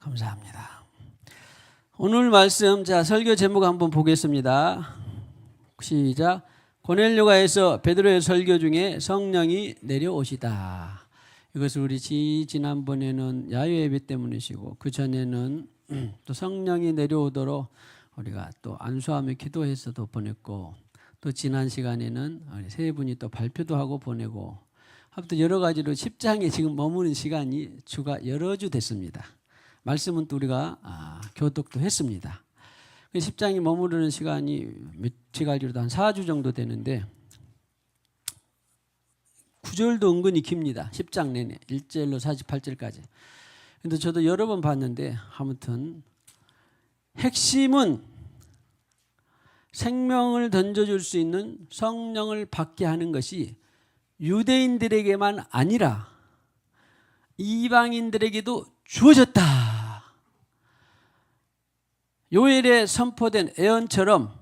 감사합니다. 오늘 말씀 설교 제목 한번 보겠습니다. 시작. 고넬료가에서 베드로의 설교 중에 성령이 내려오시다. 이것을 우리 지난번에는 야유예배 때문이시고 그 전에는 또 성령이 내려오도록 우리가 또 안수하며 기도해서도 보냈고 또 지난 시간에는 세 분이 또 발표도 하고 보내고 아무튼 여러 가지로 10장에 지금 머무는 시간이 주가 여러 주 됐습니다. 말씀은 또 우리가 교독도 했습니다. 10장이 머무르는 시간이 며칠 알기로도 한 4주 정도 되는데 구절도 은근히 깁니다. 10장 내내 1절로 48절까지. 근데 저도 여러 번 봤는데 아무튼 핵심은 생명을 던져줄 수 있는 성령을 받게 하는 것이 유대인들에게만 아니라 이방인들에게도 주어졌다. 요엘에 선포된 예언처럼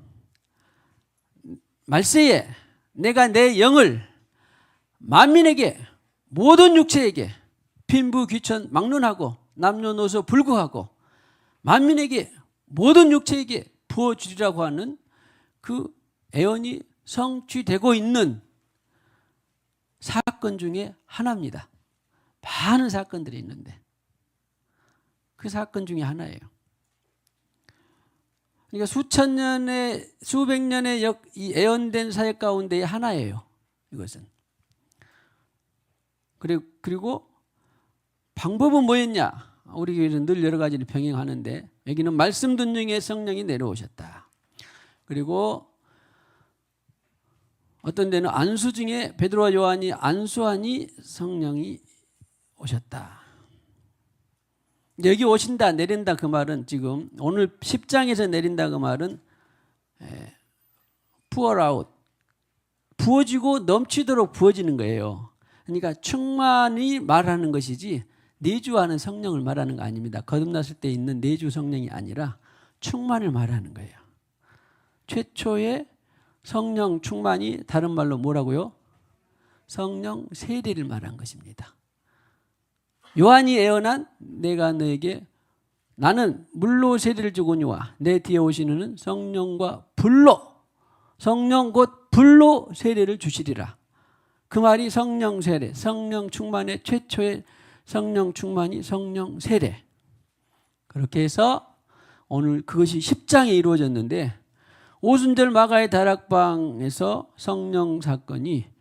말세에 내가 내 영을 만민에게 모든 육체에게 빈부 귀천 막론하고 남녀노소 불구하고 만민에게 모든 육체에게 부어주리라고 하는 그 예언이 성취되고 있는 사건 중에 하나입니다. 많은 사건들이 있는데 그 사건 중에 하나예요. 그러니까 수천 년의 수백 년의 이 예언된 사역 가운데의 하나예요. 이것은. 그리고 방법은 뭐였냐? 우리 교회는 늘 여러 가지를 병행하는데 여기는 말씀 듣는 중에 성령이 내려오셨다. 그리고 어떤 데는 안수 중에 베드로와 요한이 안수하니 성령이 오셨다. 여기 오신다 내린다 그 말은 지금 오늘 10장에서 내린다 그 말은 pour out 부어지고 넘치도록 부어지는 거예요. 그러니까 충만히 말하는 것이지 내주하는 성령을 말하는 거 아닙니다. 거듭났을 때 있는 내주 성령이 아니라 충만을 말하는 거예요. 최초의 성령 충만이 다른 말로 뭐라고요? 성령 세례를 말한 것입니다. 요한이 예언한 내가 너에게 나는 물로 세례를 주거니와 내 뒤에 오시는 이는 성령과 불로 성령 곧 불로 세례를 주시리라. 그 말이 성령 세례, 성령 충만의 최초의 성령 충만이 성령 세례. 그렇게 해서 오늘 그것이 10장에 이루어졌는데 오순절 마가의 다락방에서 성령 사건이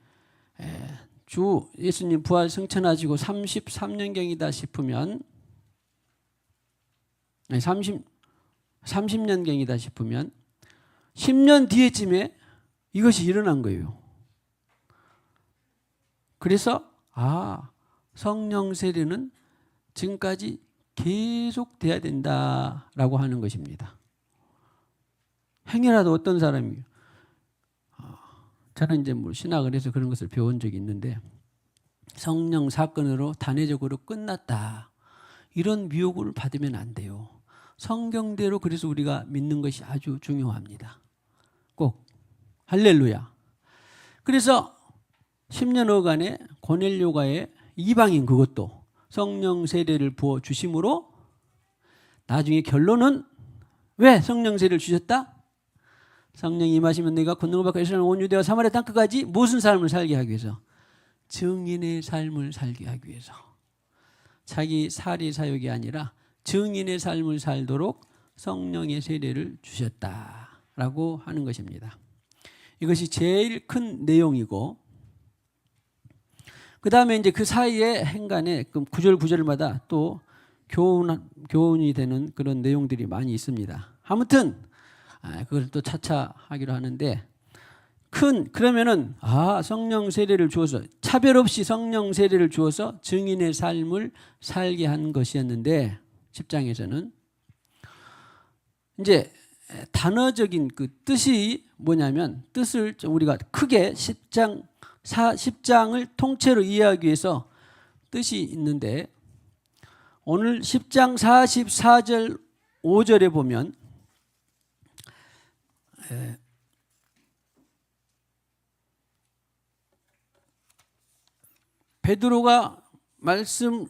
주 예수님 부활 승천하시고 33년경이다 싶으면 30년경이다 싶으면 10년 뒤에쯤에 이것이 일어난 거예요. 그래서 성령 세례는 지금까지 계속돼야 된다라고 하는 것입니다. 행여라도 어떤 사람이 저는 이제 신학을 해서 그런 것을 배운 적이 있는데 성령 사건으로 단회적으로 끝났다. 이런 미혹을 받으면 안 돼요. 성경대로 그래서 우리가 믿는 것이 아주 중요합니다. 꼭 할렐루야. 그래서 10년 어간에 고넬료가의 이방인 그것도 성령 세례를 부어 주심으로 나중에 결론은 왜 성령 세례를 주셨다? 성령이 임하시면 내가 권능을 받고 이스라엘 온 유대와 사마리아 땅 끝까지 무슨 삶을 살게 하기 위해서? 증인의 삶을 살게 하기 위해서. 자기 사리 사욕이 아니라 증인의 삶을 살도록 성령의 세례를 주셨다라고 하는 것입니다. 이것이 제일 큰 내용이고 그 다음에 이제 그 사이에 행간에 구절마다 또 교훈이 되는 그런 내용들이 많이 있습니다. 아무튼 그걸 또 차차 하기로 하는데 그러면은 성령 세례를 주어서 차별 없이 성령 세례를 주어서 증인의 삶을 살게 한 것이었는데 10장에서는 이제 단어적인 그 뜻이 뭐냐면 뜻을 우리가 크게 10장을 통째로 이해하기 위해서 뜻이 있는데 오늘 10장 44절 5절에 보면 베드로가 말씀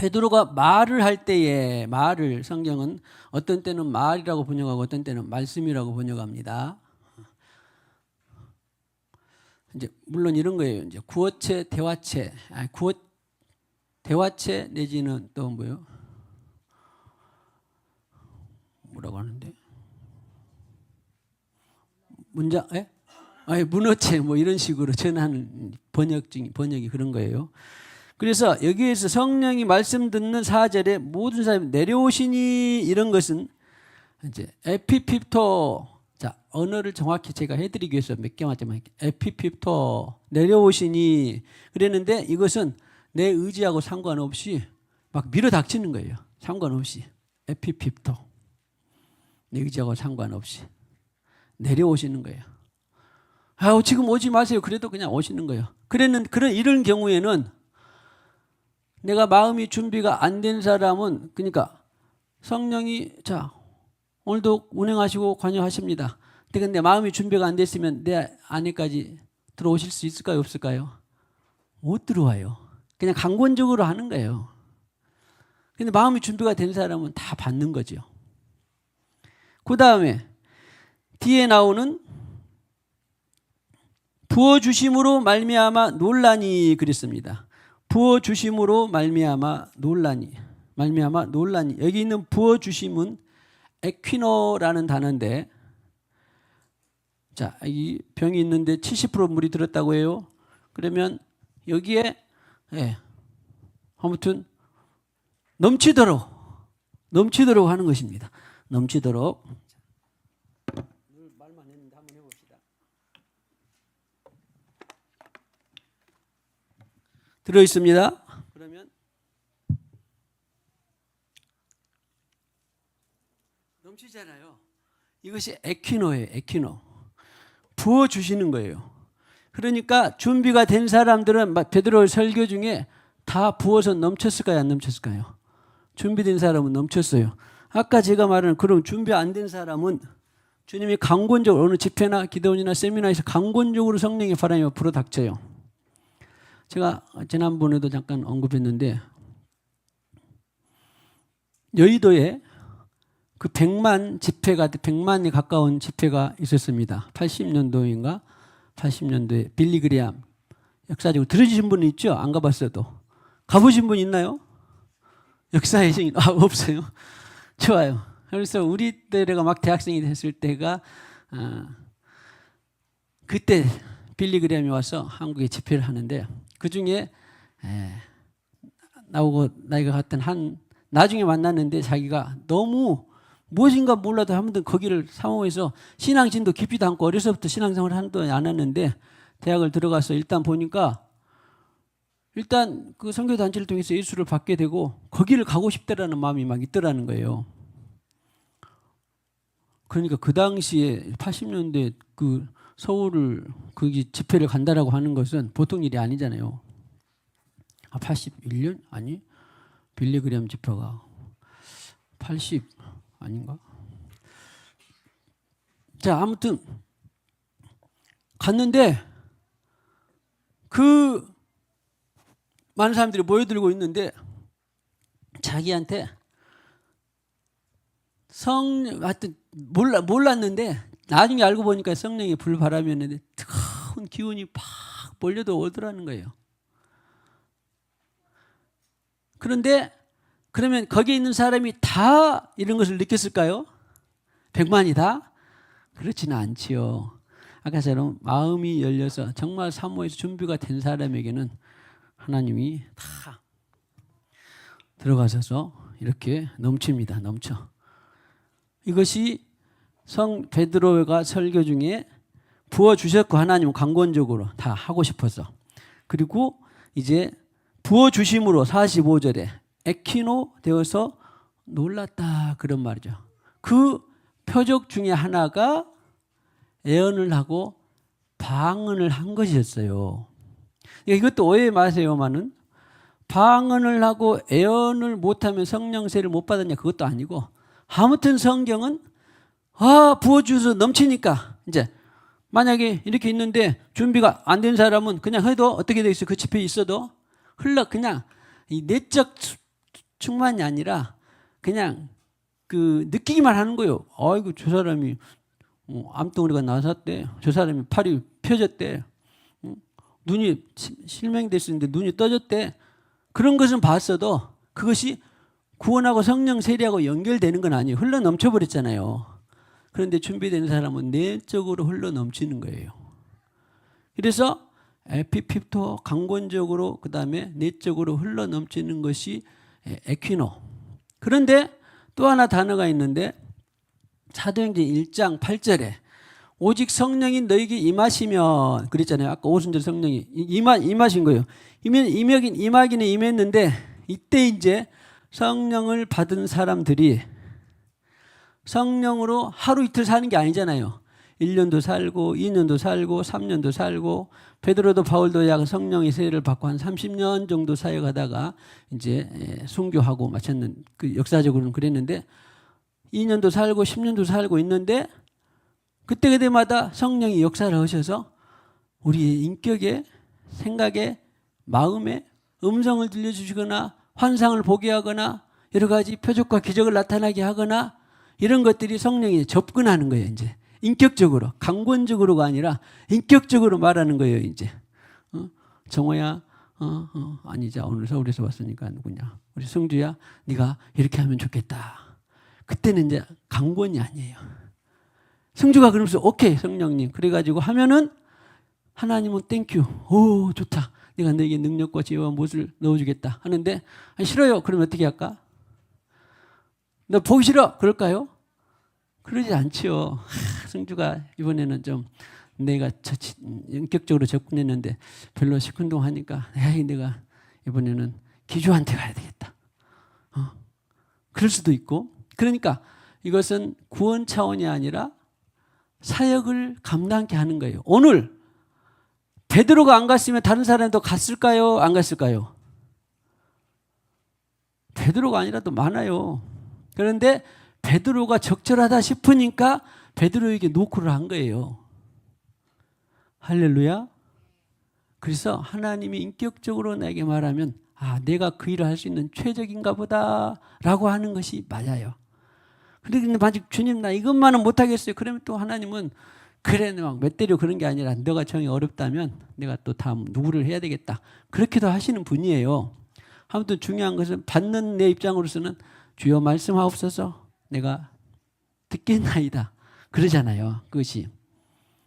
베드로가 말을 할 때에 말을 성경은 어떤 때는 말이라고 번역하고 어떤 때는 말씀이라고 번역합니다. 이제 물론 이런 거예요. 이제 구어체, 대화체, 대화체 내지는 또 뭐요? 뭐라고 하는데? 문장, 문어체 뭐 이런 식으로 전하는 번역이 그런 거예요. 그래서 여기에서 성령이 말씀 듣는 4절에 모든 사람이 내려오시니 이런 것은 이제 에피핍토, 자 언어를 정확히 제가 해드리기 위해서 몇 개만 좀 할게요. 에피핍토 내려오시니 그랬는데 이것은 내 의지하고 상관없이 막 밀어닥치는 거예요. 상관없이 에피핍토 내 의지하고 상관없이 내려오시는 거예요. 지금 오지 마세요. 그래도 그냥 오시는 거예요. 이런 경우에는 내가 마음이 준비가 안 된 사람은 그러니까 성령이 자 오늘도 운행하시고 관여하십니다. 근데 마음이 준비가 안 됐으면 내 안에까지 들어오실 수 있을까요? 없을까요? 못 들어와요. 그냥 강권적으로 하는 거예요. 근데 마음이 준비가 된 사람은 다 받는 거죠. 그 다음에 뒤에 나오는 부어주심으로 말미암아 놀라니 그랬습니다. 부어주심으로 말미암아 놀라니 여기 있는 부어주심은 에퀴노라는 단어인데 자, 이 병이 있는데 70% 물이 들었다고 해요. 그러면 여기에 아무튼 넘치도록 하는 것입니다. 넘치도록 말만 했는데 한번 해봅시다. 들어있습니다. 그러면 넘치잖아요. 이것이 에퀴노예요. 에퀴노. 부어주시는 거예요. 그러니까 준비가 된 사람들은 베드로 설교 중에 다 부어서 넘쳤을까요? 안 넘쳤을까요? 준비된 사람은 넘쳤어요. 아까 제가 말한 그럼 준비 안 된 사람은 주님이 강권적으로 어느 집회나 기도원이나 세미나에서 강권적으로 성령의 바람이 불어닥쳐요. 제가 지난번에도 잠깐 언급했는데 여의도에 그 100만에 가까운 집회가 있었습니다. 80년도인가? 80년도에 빌리 그레암 역사적으로 들으신 분은 있죠? 안 가봤어도. 가보신 분 있나요? 역사의 신 없어요? 좋아요. 그래서 우리 때가 막 대학생이 됐을 때가 그때 빌리 그레암이 와서 한국에 집회를 하는데 그 중에 나오고 나이가 같은 나중에 만났는데 자기가 너무 무엇인가 몰라도 아무튼 거기를 사모해서 신앙진도 깊이도 않고 어려서부터 신앙생활을 한도 안 했는데 대학을 들어가서 일단 보니까 일단 그 선교단체를 통해서 예수를 받게 되고 거기를 가고 싶다라는 마음이 막 있더라는 거예요. 그러니까 그 당시에 80년대 그 서울을 거기 집회를 간다라고 하는 것은 보통 일이 아니잖아요. 81년? 아니 빌리그램 집회가 80 아닌가? 자 아무튼 갔는데 그 많은 사람들이 모여들고 있는데 자기한테 하여튼 몰랐는데 나중에 알고 보니까 성령이 불바람이었는데 뜨거운 기운이 팍 몰려도 오더라는 거예요. 그런데 그러면 거기에 있는 사람이 다 이런 것을 느꼈을까요? 100만이 다? 그렇지는 않지요. 아까처럼 마음이 열려서 정말 사모해서 준비가 된 사람에게는 하나님이 다 들어가셔서 이렇게 넘칩니다. 넘쳐. 이것이 성 베드로가 설교 중에 부어주셨고 하나님은 강권적으로 다 하고 싶어서 그리고 이제 부어주심으로 45절에 에키노 되어서 놀랐다 그런 말이죠. 그 표적 중에 하나가 애언을 하고 방언을 한 것이었어요. 이것도 오해 마세요만은 방언을 하고 애언을 못하면 성령세를 못 받았냐 그것도 아니고 아무튼 성경은 부어주셔서 넘치니까 이제 만약에 이렇게 있는데 준비가 안 된 사람은 그냥 해도 어떻게 되겠어요? 그 집회에 있어도 그냥 이 내적 충만이 아니라 그냥 그 느끼기만 하는 거예요. 아이고 저 사람이 암덩어리가 나섰대. 저 사람이 팔이 펴졌대. 눈이 실명됐었는데 눈이 떠졌대. 그런 것은 봤어도 그것이 구원하고 성령 세례하고 연결되는 건 아니에요. 흘러 넘쳐버렸잖아요. 그런데 준비된 사람은 내적으로 흘러 넘치는 거예요. 그래서 에피핍토 강권적으로 그 다음에 내적으로 흘러 넘치는 것이 에퀴노. 그런데 또 하나 단어가 있는데 사도행전 1장 8절에 오직 성령이 너에게 임하시면 그랬잖아요. 아까 오순절 성령이 임하신 거예요. 임하기는 임했는데 이때 이제 성령을 받은 사람들이 성령으로 하루 이틀 사는 게 아니잖아요. 1년도 살고 2년도 살고 3년도 살고 베드로도 바울도 약 성령의 세례를 받고 한 30년 정도 사역하다가 이제 순교하고 마쳤는 그 역사적으로는 그랬는데 2년도 살고 10년도 살고 있는데 그때마다 성령이 역사를 하셔서 우리의 인격에 생각에 마음에 음성을 들려주시거나 환상을 보게 하거나 여러 가지 표적과 기적을 나타나게 하거나 이런 것들이 성령이 접근하는 거예요. 이제 인격적으로 강권적으로가 아니라 인격적으로 말하는 거예요. 이제 정호야 아니자 오늘 서울에서 왔으니까 누구냐 우리 성주야 네가 이렇게 하면 좋겠다. 그때는 이제 강권이 아니에요. 성주가 그러면서 오케이 성령님 그래가지고 하면은 하나님은 땡큐 오 좋다 내가 너에게 능력과 지혜와 무엇을 넣어주겠다 하는데 아니, 싫어요 그러면 어떻게 할까? 너 보기 싫어 그럴까요? 그러지 않지요. 성주가 이번에는 좀 내가 인격적으로 접근했는데 별로 시큰둥하니까 에이 내가 이번에는 기주한테 가야 되겠다. 그럴 수도 있고 그러니까 이것은 구원 차원이 아니라 사역을 감당케 하는 거예요. 오늘 베드로가 안 갔으면 다른 사람도 갔을까요? 안 갔을까요? 베드로가 아니라도 많아요. 그런데 베드로가 적절하다 싶으니까 베드로에게 노크를 한 거예요. 할렐루야. 그래서 하나님이 인격적으로 내게 말하면 아 내가 그 일을 할 수 있는 최적인가 보다 라고 하는 것이 맞아요. 그런데 만약 주님 나 이것만은 못하겠어요. 그러면 또 하나님은 그래 막 몇 대로 그런 게 아니라 너가 정이 어렵다면 내가 또 다음 누구를 해야 되겠다. 그렇게도 하시는 분이에요. 아무튼 중요한 것은 받는 내 입장으로서는 주여 말씀하옵소서 내가 듣겠나이다. 그러잖아요. 그것이.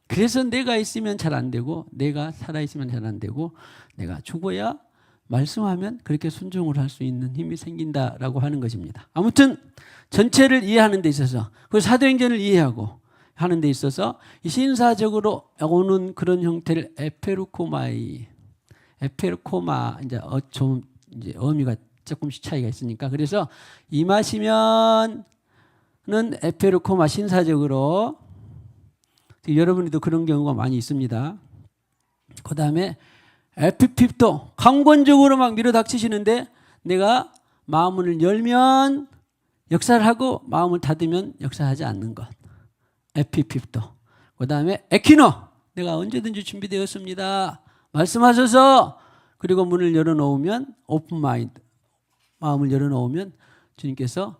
그래서 내가 있으면 잘 안 되고 내가 살아있으면 잘 안 되고 내가 죽어야 말씀하면 그렇게 순종을 할 수 있는 힘이 생긴다라고 하는 것입니다. 아무튼 전체를 이해하는 데 있어서 그 사도행전을 이해하고 하는 데 있어서 신사적으로 오는 그런 형태를 에페르코마 이제 좀 이제 의미가 조금씩 차이가 있으니까 그래서 임하시면은 에페르코마 신사적으로 여러분들도 그런 경우가 많이 있습니다. 그 다음에 에피핍도 강권적으로 막 밀어닥치시는데 내가 마음을 열면 역사를 하고 마음을 닫으면 역사하지 않는 것. 에피핍도. 그 다음에 에키노. 내가 언제든지 준비되었습니다. 말씀하셔서 그리고 문을 열어놓으면 오픈 마인드. 마음을 열어놓으면 주님께서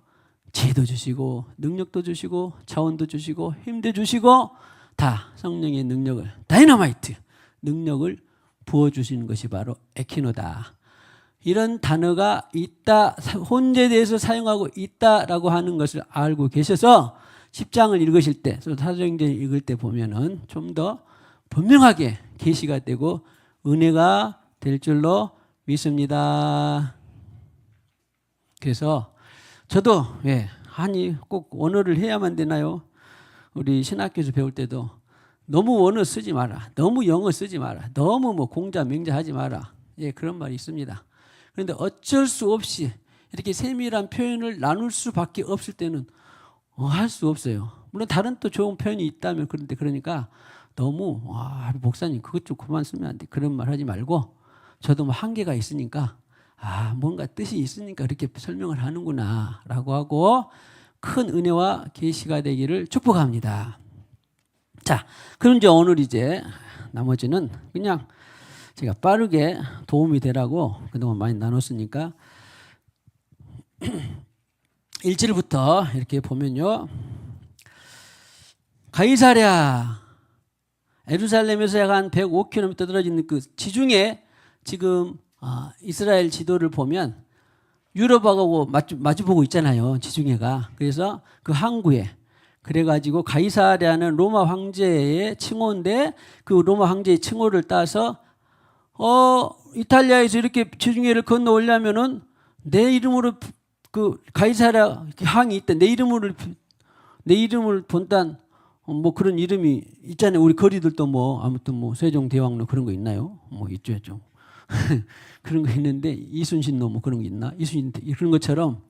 지혜도 주시고 능력도 주시고 자원도 주시고 힘도 주시고 다 성령의 능력을 다이너마이트 능력을 부어주시는 것이 바로 에키노다. 이런 단어가 있다. 혼재에 대해서 사용하고 있다라고 하는 것을 알고 계셔서 10장을 읽으실 때 사도행전을 읽을 때 보면은 좀 더 분명하게 계시가 되고 은혜가 될 줄로 믿습니다. 그래서 저도 아니 꼭 원어를 해야만 되나요? 우리 신학교에서 배울 때도 너무 원어 쓰지 마라. 너무 영어 쓰지 마라. 너무 뭐 공자 맹자하지 마라. 그런 말이 있습니다. 그런데 어쩔 수 없이 이렇게 세밀한 표현을 나눌 수밖에 없을 때는 할 수 없어요. 물론 다른 또 좋은 표현이 있다면 그런데 그러니까 너무 목사님 그것 좀 그만 쓰면 안 돼. 그런 말 하지 말고 저도 뭐 한계가 있으니까 뭔가 뜻이 있으니까 이렇게 설명을 하는구나 라고 하고 큰 은혜와 계시가 되기를 축복합니다. 자, 그럼 이제 오늘 이제 나머지는 그냥 제가 빠르게 도움이 되라고 그동안 많이 나눴으니까 1절부터 이렇게 보면요. 가이사랴 예루살렘에서 약 한 105km 떨어진 그 지중해 지금 이스라엘 지도를 보면 유럽하고 마주보고 있잖아요. 지중해가. 그래서 그 항구에 그래가지고 가이사랴는 로마 황제의 칭호인데 그 로마 황제의 칭호를 따서 이탈리아에서 이렇게 지중해를 건너 오려면은 내 이름으로 그 가이사랴 항이 있다. 내 이름을 본단 뭐 그런 이름이 있잖아요. 우리 거리들도 뭐 아무튼 뭐 세종대왕로 그런 거 있나요? 뭐 있죠 좀. 그런 거 있는데 이순신로 뭐 그런 거 있나? 이순신 그런 것처럼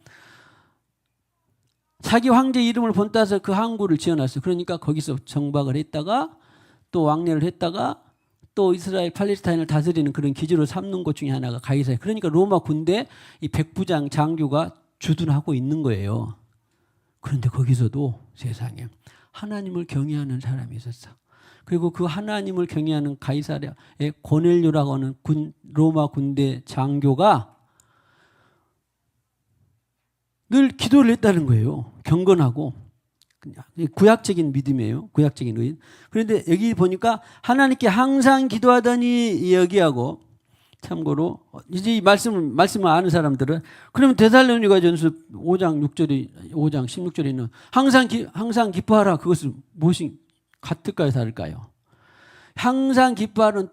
자기 황제 이름을 본따서 그 항구를 지어놨어요. 그러니까 거기서 정박을 했다가 또 왕래를 했다가 또 이스라엘 팔레스타인을 다스리는 그런 기지로 삼는 곳 중에 하나가 가이사랴. 그러니까 로마 군대 이 백부장 장교가 주둔하고 있는 거예요. 그런데 거기서도 세상에 하나님을 경외하는 사람이 있었어. 그리고 그 하나님을 경외하는 가이사랴의 고넬료라고 하는 로마 군대 장교가 늘 기도를 했다는 거예요. 경건하고 구약적인 믿음이에요. 구약적인 의인. 그런데 여기 보니까 하나님께 항상 기도하더니 여기하고 참고로 이제 이 말씀을 아는 사람들은 그러면 데살로니가전서 5장 16절에 있는 항상 기뻐하라 그것은 무엇이 같을까요, 다를까요? 항상 기뻐하는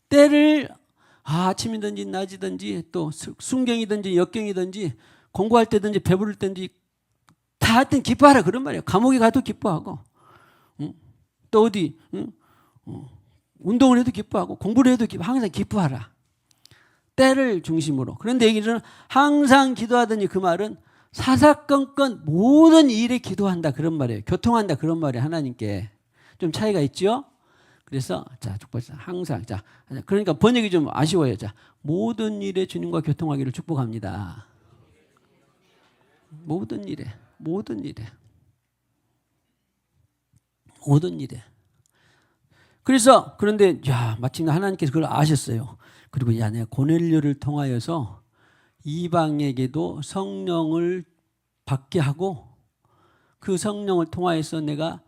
때를 아침이든지 낮이든지 또 순경이든지 역경이든지 공부할 때든지 배부를 때든지 다 하여튼 기뻐하라 그런 말이에요. 감옥에 가도 기뻐하고 또 어디 운동을 해도 기뻐하고 공부를 해도 항상 기뻐하라. 때를 중심으로. 그런데 여기는 항상 기도하더니 그 말은 사사건건 모든 일에 기도한다 그런 말이에요. 교통한다 그런 말이에요. 하나님께. 좀 차이가 있죠? 그래서 자, 항상 자, 그러니까 번역이 좀 아쉬워요. 자, 모든 일에 주님과 교통하기를 축복합니다. 모든 일에. 그래서 그런데 마침 하나님께서 그걸 아셨어요. 그리고 내가 고넬료를 통하여서 이방에게도 성령을 받게 하고 그 성령을 통하여서 내가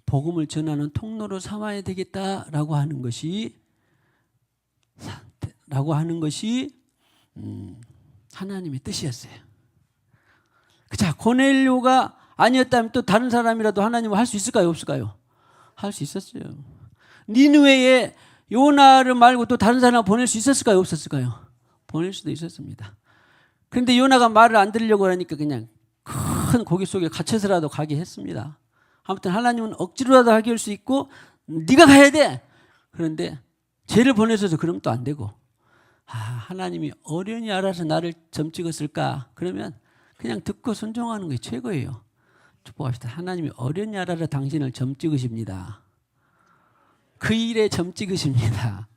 복음을 전하는 통로로 삼아야 되겠다라고 하는 것이 하나님의 뜻이었어요. 자, 고넬료가 아니었다면 또 다른 사람이라도 하나님을 할 수 있을까요, 없을까요? 할 수 있었어요. 니느웨에 요나를 말고 또 다른 사람을 보낼 수 있었을까요, 없었을까요? 보낼 수도 있었습니다. 그런데 요나가 말을 안 들으려고 하니까 그냥 큰 고기 속에 갇혀서라도 가게 했습니다. 아무튼 하나님은 억지로라도 하게 할 수 있고 네가 가야 돼. 그런데 죄를 보내셔서 그러면 또 안 되고 하나님이 어련히 알아서 나를 점 찍었을까? 그러면 그냥 듣고 순종하는 게 최고예요. 축복합시다. 하나님이 어련히 알아서 당신을 점 찍으십니다. 그 일에 점 찍으십니다.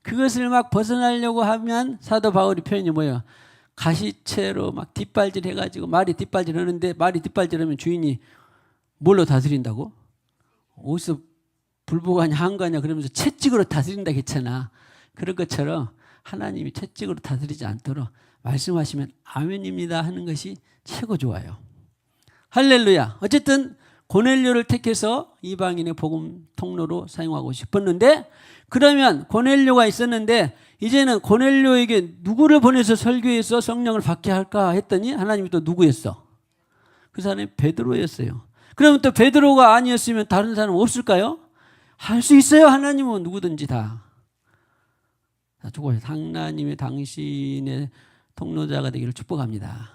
그것을 막 벗어나려고 하면 사도 바울이 표현이 뭐예요? 가시채로 막 뒷발질 해가지고 말이 뒷발질 하는데 말이 뒷발질 하면 주인이 뭘로 다스린다고? 어디서 불보가냐 한가냐 그러면서 채찍으로 다스린다 했잖아. 그런 것처럼 하나님이 채찍으로 다스리지 않도록 말씀하시면 아멘입니다 하는 것이 최고 좋아요. 할렐루야. 어쨌든 고넬료를 택해서 이방인의 복음 통로로 사용하고 싶었는데 그러면 고넬료가 있었는데 이제는 고넬료에게 누구를 보내서 설교해서 성령을 받게 할까 했더니 하나님이 또 누구였어? 그 사람이 베드로였어요. 그러면 또 베드로가 아니었으면 다른 사람 없을까요? 할 수 있어요. 하나님은 누구든지 다. 하나님의 당신의 통로자가 되기를 축복합니다.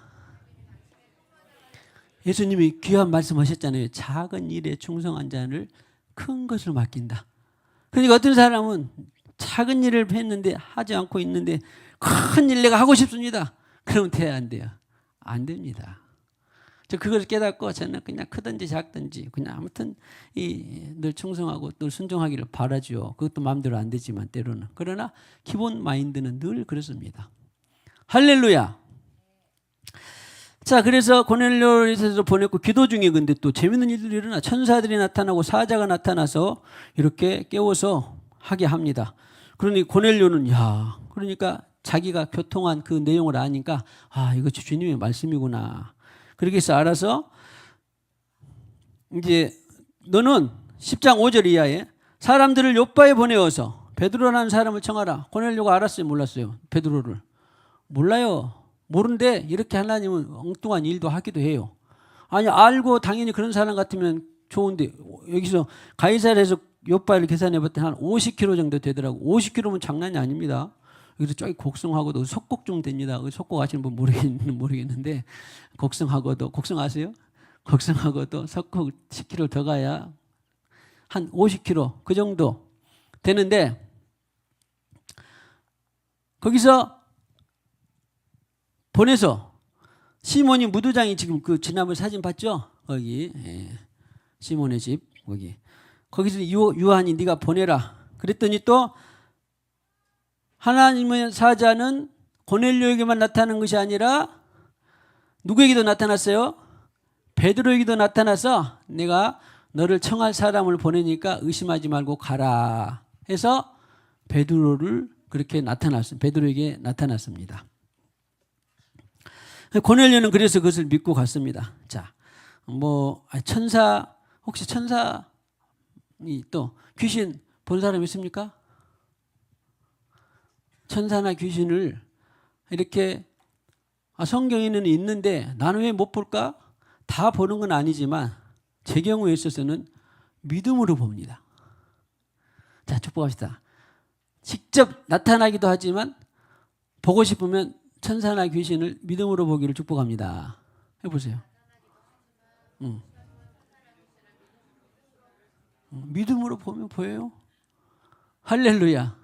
예수님이 귀한 말씀하셨잖아요. 작은 일에 충성한 자를 큰 것을 맡긴다. 그러니까 어떤 사람은 작은 일을 했는데 하지 않고 있는데 큰 일 내가 하고 싶습니다. 그러면 돼야 안 돼요? 안 됩니다. 저 그걸 깨닫고 저는 그냥 크든지 작든지 그냥 아무튼 늘 충성하고 늘 순종하기를 바라죠. 그것도 마음대로 안 되지만 때로는. 그러나 기본 마인드는 늘 그렇습니다. 할렐루야. 자, 그래서 고넬료에서 보냈고 기도 중에 근데 또 재밌는 일들이 일어나 천사들이 나타나고 사자가 나타나서 이렇게 깨워서 하게 합니다. 그러니 고넬료는 그러니까 자기가 교통한 그 내용을 아니까 아, 이거 주님의 말씀이구나. 그렇게 해서 알아서 이제 너는 10장 5절 이하에 사람들을 요빠에 보내어서 베드로라는 사람을 청하라. 고넬료가 알았어요, 몰랐어요? 베드로를 몰라요. 모른데 이렇게 하나님은 엉뚱한 일도 하기도 해요. 아니, 알고 당연히 그런 사람 같으면 좋은데 여기서 가이사랴에서 요빠를 계산해 봤더니 한 50km 정도 되더라고. 50km면 장난이 아닙니다. 여기서 저기 곡성하고도 석곡 됩니다. 석곡 아시는 분 모르겠는데 곡성하고도, 곡성 아세요? 곡성하고도 석곡 10km 더 가야 한 50km 그 정도 되는데 거기서 보내서 시몬이 무두장이 지금 그 지난번 사진 봤죠? 거기 시몬의 집 거기서 요한이 네가 보내라. 그랬더니 또 하나님의 사자는 고넬료에게만 나타나는 것이 아니라 누구에게도 나타났어요? 베드로에게도 나타나서 내가 너를 청할 사람을 보내니까 의심하지 말고 가라 해서 베드로를 그렇게 베드로에게 나타났습니다. 고넬료는 그래서 그것을 믿고 갔습니다. 자, 천사, 혹시 천사이 또 귀신 본 사람 있습니까? 천사나 귀신을 이렇게 성경에는 있는데 나는 왜 못 볼까? 다 보는 건 아니지만 제 경우에 있어서는 믿음으로 봅니다. 자, 축복합시다. 직접 나타나기도 하지만 보고 싶으면 천사나 귀신을 믿음으로 보기를 축복합니다. 해보세요. 믿음으로 보면 보여요. 할렐루야.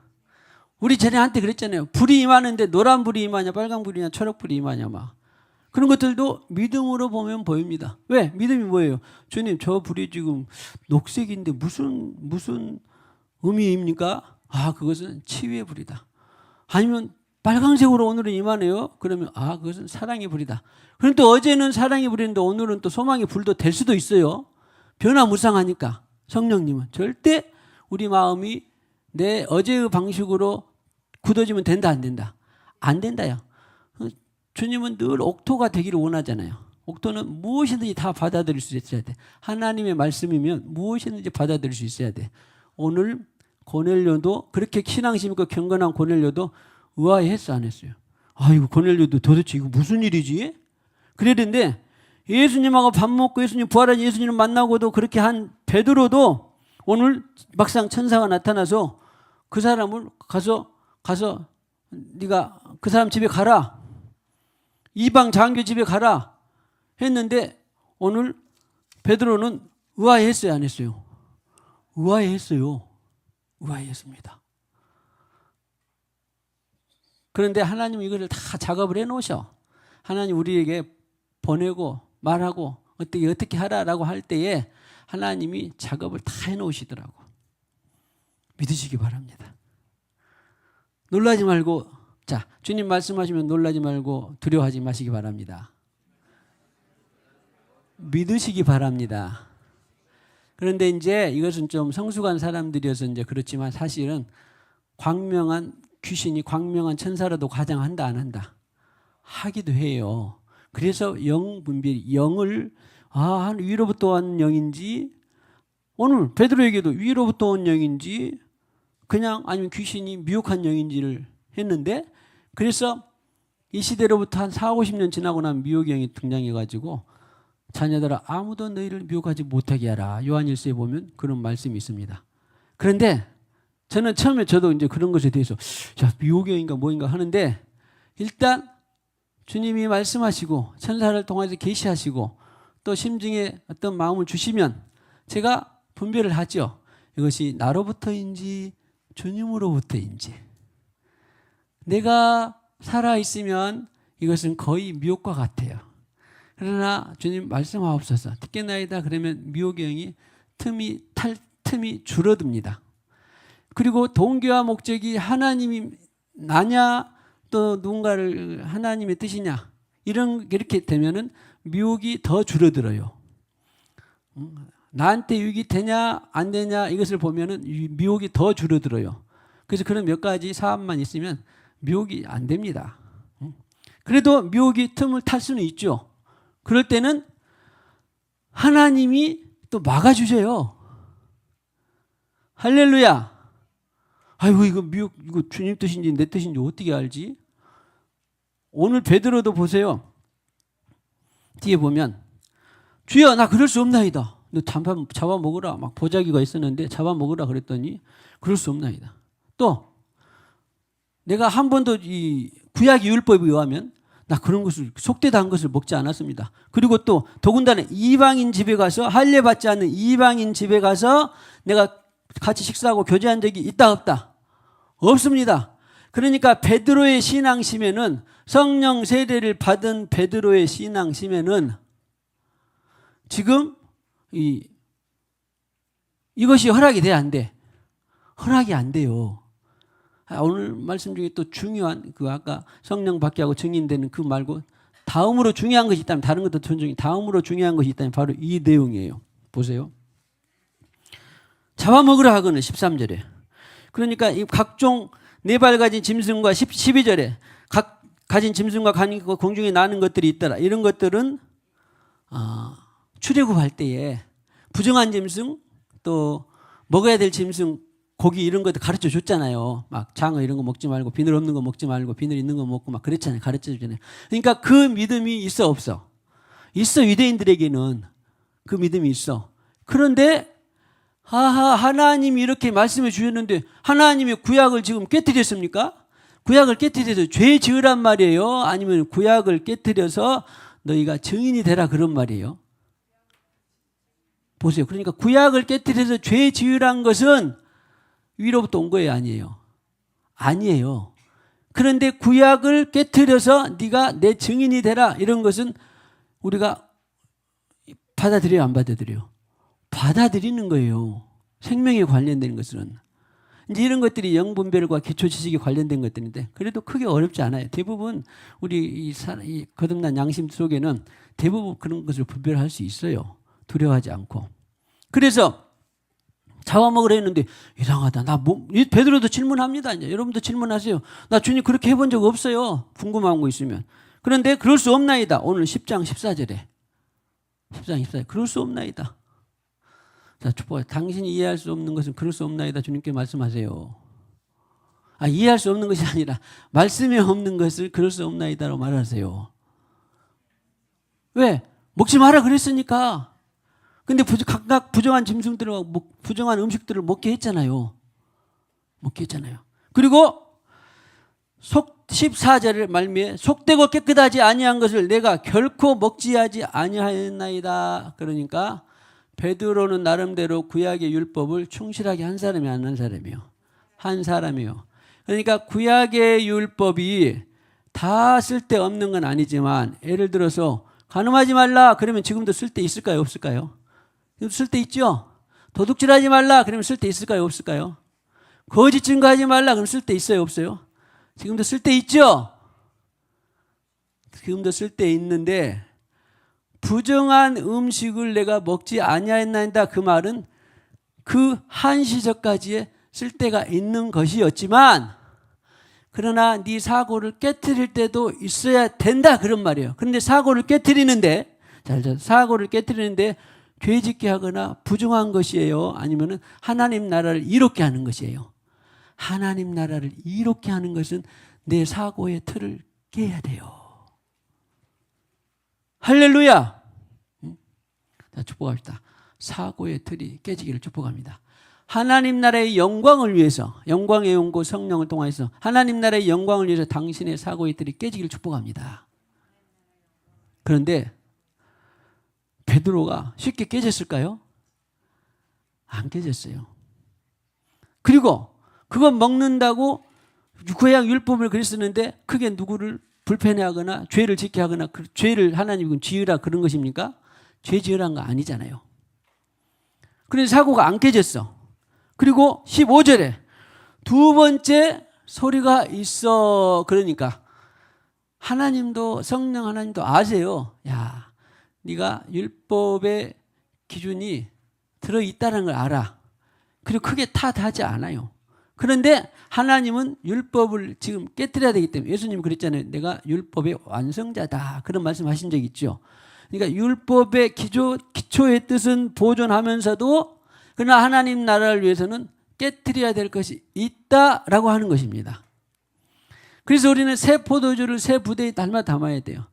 우리 전에한테 그랬잖아요. 불이 임하는데 노란 불이 임하냐 빨간 불이냐 초록 불이 임하냐 막. 그런 것들도 믿음으로 보면 보입니다. 왜? 믿음이 뭐예요? 주님, 저 불이 지금 녹색인데 무슨 의미입니까? 아, 그것은 치유의 불이다. 아니면 빨강색으로 오늘은 임하네요. 그러면 아, 그것은 사랑의 불이다. 그런데 또 어제는 사랑의 불인데 오늘은 또 소망의 불도 될 수도 있어요. 변화무쌍하니까. 성령님은 절대 우리 마음이 내 어제의 방식으로 굳어지면 된다 안 된다? 안 된다요. 주님은 늘 옥토가 되기를 원하잖아요. 옥토는 무엇이든지 다 받아들일 수 있어야 돼. 하나님의 말씀이면 무엇이든지 받아들일 수 있어야 돼. 오늘 고넬료도 그렇게 신앙심 있고 경건한 고넬료도 의아해했어 안 했어요? 아이고, 고넬료도 도대체 이거 무슨 일이지? 그랬는데 예수님하고 밥 먹고 예수님 부활한 예수님을 만나고도 그렇게 한 베드로도 오늘 막상 천사가 나타나서 그 사람을 가서 네가 그 사람 집에 가라. 이방 장교 집에 가라 했는데 오늘 베드로는 의아해했어요 안 했어요? 의아해했어요. 의아해했습니다. 그런데 하나님은 이것을 다 작업을 해놓으셔. 하나님 우리에게 보내고 말하고 어떻게 하라라고 할 때에 하나님이 작업을 다 해놓으시더라고. 믿으시기 바랍니다. 놀라지 말고, 자, 주님 말씀하시면 놀라지 말고 두려워하지 마시기 바랍니다. 믿으시기 바랍니다. 그런데 이제 이것은 좀 성숙한 사람들이어서 이제 그렇지만 사실은 광명한 귀신이 광명한 천사라도 가장한다 안 한다? 하기도 해요. 그래서 영분별이 영을 한 위로부터 온 영인지 오늘 베드로에게도 위로부터 온 영인지 그냥 아니면 귀신이 미혹한 영인지를 했는데 그래서 이 시대로부터 한 4, 50년 지나고 나면 미혹의 영이 등장해가지고 자녀들아 아무도 너희를 미혹하지 못하게 하라. 요한일서에 보면 그런 말씀이 있습니다. 그런데 저는 처음에 저도 이제 그런 것에 대해서 자, 미혹의 영인가 뭐인가 하는데 일단 주님이 말씀하시고 천사를 통해서 계시하시고 또 심중에 어떤 마음을 주시면 제가 분별을 하죠. 이것이 나로부터인지 주님으로부터인지. 내가 살아있으면 이것은 거의 미혹과 같아요. 그러나 주님 말씀하옵소서. 듣겠나이다 그러면 미혹의 영이 틈이 줄어듭니다. 그리고 동기와 목적이 하나님이 나냐 또 누군가를 하나님의 뜻이냐 이렇게 되면은 미혹이 더 줄어들어요. 나한테 유익이 되냐 안 되냐 이것을 보면은 미혹이 더 줄어들어요. 그래서 그런 몇 가지 사업만 있으면 미혹이 안 됩니다. 그래도 미혹이 틈을 탈 수는 있죠. 그럴 때는 하나님이 또 막아주세요. 할렐루야. 아이고 이거 미혹 이거 주님 뜻인지 내 뜻인지 어떻게 알지? 오늘 베드로도 보세요. 뒤에 보면 주여 나 그럴 수 없나이다. 너 잡아먹으라. 막 보자기가 있었는데 잡아먹으라 그랬더니 그럴 수 없나이다. 또 내가 한 번도 이 구약의 율법에 의하면 나 그런 것을 속되다 것을 먹지 않았습니다. 그리고 또 더군다나 이방인 집에 가서 할례 받지 않는 이방인 집에 가서 내가 같이 식사하고 교제한 적이 있다 없다? 없습니다. 그러니까 베드로의 신앙심에는 성령 세례를 받은 베드로의 신앙심에는 지금 이것이 허락이 돼 안 돼? 허락이 안 돼요. 오늘 말씀 중에 또 중요한 그 아까 성령 받게 하고 증인되는 그 말고 다음으로 중요한 것이 있다면 다른 것도 존중이 다음으로 중요한 것이 있다면 바로 이 내용이에요. 보세요. 잡아먹으라 하거늘 13절에. 그러니까 이 각종 네 발 가진 짐승과 12절에 각 가진 짐승과 공중에 나는 것들이 있더라. 이런 것들은 출애굽할 때에 부정한 짐승 또 먹어야 될 짐승 고기 이런 것도 가르쳐 줬잖아요. 막 장어 이런 거 먹지 말고 비늘 없는 거 먹지 말고 비늘 있는 거 먹고 막 그랬잖아요. 가르쳐 주잖아요. 그러니까 그 믿음이 있어 없어? 있어. 유대인들에게는 그 믿음이 있어. 그런데 하나님이 이렇게 말씀해 주셨는데 하나님의 구약을 지금 깨뜨렸습니까? 구약을 깨뜨려서 죄 지으란 말이에요? 아니면 구약을 깨뜨려서 너희가 증인이 되라 그런 말이에요? 보세요. 그러니까 구약을 깨뜨려서 죄 지으란 것은 위로부터 온 거예요? 아니에요? 아니에요. 그런데 구약을 깨뜨려서 네가 내 증인이 되라 이런 것은 우리가 받아들여요? 안 받아들여요? 받아들이는 거예요. 생명에 관련된 것은. 이제 이런 것들이 영분별과 기초 지식에 관련된 것들인데 그래도 크게 어렵지 않아요. 대부분 우리 이 거듭난 양심 속에는 대부분 그런 것을 분별할 수 있어요. 두려워하지 않고. 그래서 잡아먹으라 했는데 이상하다. 베드로도 질문합니다. 이제 여러분도 질문하세요. 나 주님 그렇게 해본 적 없어요. 궁금한 거 있으면. 그런데 그럴 수 없나이다. 오늘 10장 14절에. 10장 14절. 그럴 수 없나이다. 자, 당신이 이해할 수 없는 것은 그럴 수 없나이다. 주님께 말씀하세요. 이해할 수 없는 것이 아니라 말씀에 없는 것을 그럴 수 없나이다라고 말하세요. 왜? 먹지 마라 그랬으니까. 근데 각각 부정한 짐승들을 부정한 음식들을 먹게 했잖아요. 먹게 했잖아요. 그리고 14절의 말미에 속되고 깨끗하지 아니한 것을 내가 결코 먹지 하지 아니하였나이다. 그러니까 베드로는 나름대로 구약의 율법을 충실하게 한 사람이 안 한 사람이요? 한 사람이요. 그러니까 구약의 율법이 다 쓸데없는 건 아니지만 예를 들어서 간음하지 말라 그러면 지금도 쓸데 있을까요? 없을까요? 쓸데 있죠? 도둑질하지 말라 그러면 쓸데 있을까요? 없을까요? 거짓 증거하지 말라 그러면 쓸데 있어요? 없어요? 지금도 쓸데 있죠? 지금도 쓸데 있는데 부정한 음식을 내가 먹지 아니하였나이다. 그 말은 그 한시적까지의 쓸데가 있는 것이었지만 그러나 네 사고를 깨트릴 때도 있어야 된다 그런 말이에요. 그런데 사고를 깨트리는데 사고를 깨트리는데 죄짓게 하거나 부정한 것이에요? 아니면 하나님 나라를 이롭게 하는 것이에요? 하나님 나라를 이롭게 하는 것은 내 사고의 틀을 깨야 돼요. 할렐루야. 자, 축복합시다. 사고의 틀이 깨지기를 축복합니다. 하나님 나라의 영광을 위해서 영광의 영고 성령을 통해서 하나님 나라의 영광을 위해서 당신의 사고의 틀이 깨지기를 축복합니다. 그런데 베드로가 쉽게 깨졌을까요? 안 깨졌어요. 그리고 그거 먹는다고 구약 율법을 그랬었는데 크게 누구를 불편해하거나 죄를 짓게 하거나 그 죄를 하나님은 지으라 그런 것입니까? 죄 지으라는 거 아니잖아요. 그래서 사고가 안 깨졌어. 그리고 15절에 두 번째 소리가 있어. 그러니까 하나님도 성령 하나님도 아세요. 야, 네가 율법의 기준이 들어있다는 걸 알아. 그리고 크게 탓하지 않아요. 그런데 하나님은 율법을 지금 깨뜨려야 되기 때문에 예수님이 그랬잖아요. 내가 율법의 완성자다. 그런 말씀하신 적 있죠. 그러니까 율법의 기초의 뜻은 보존하면서도 그러나 하나님 나라를 위해서는 깨뜨려야 될 것이 있다라고 하는 것입니다. 그래서 우리는 새 포도주를 새 부대에 담아야 돼요.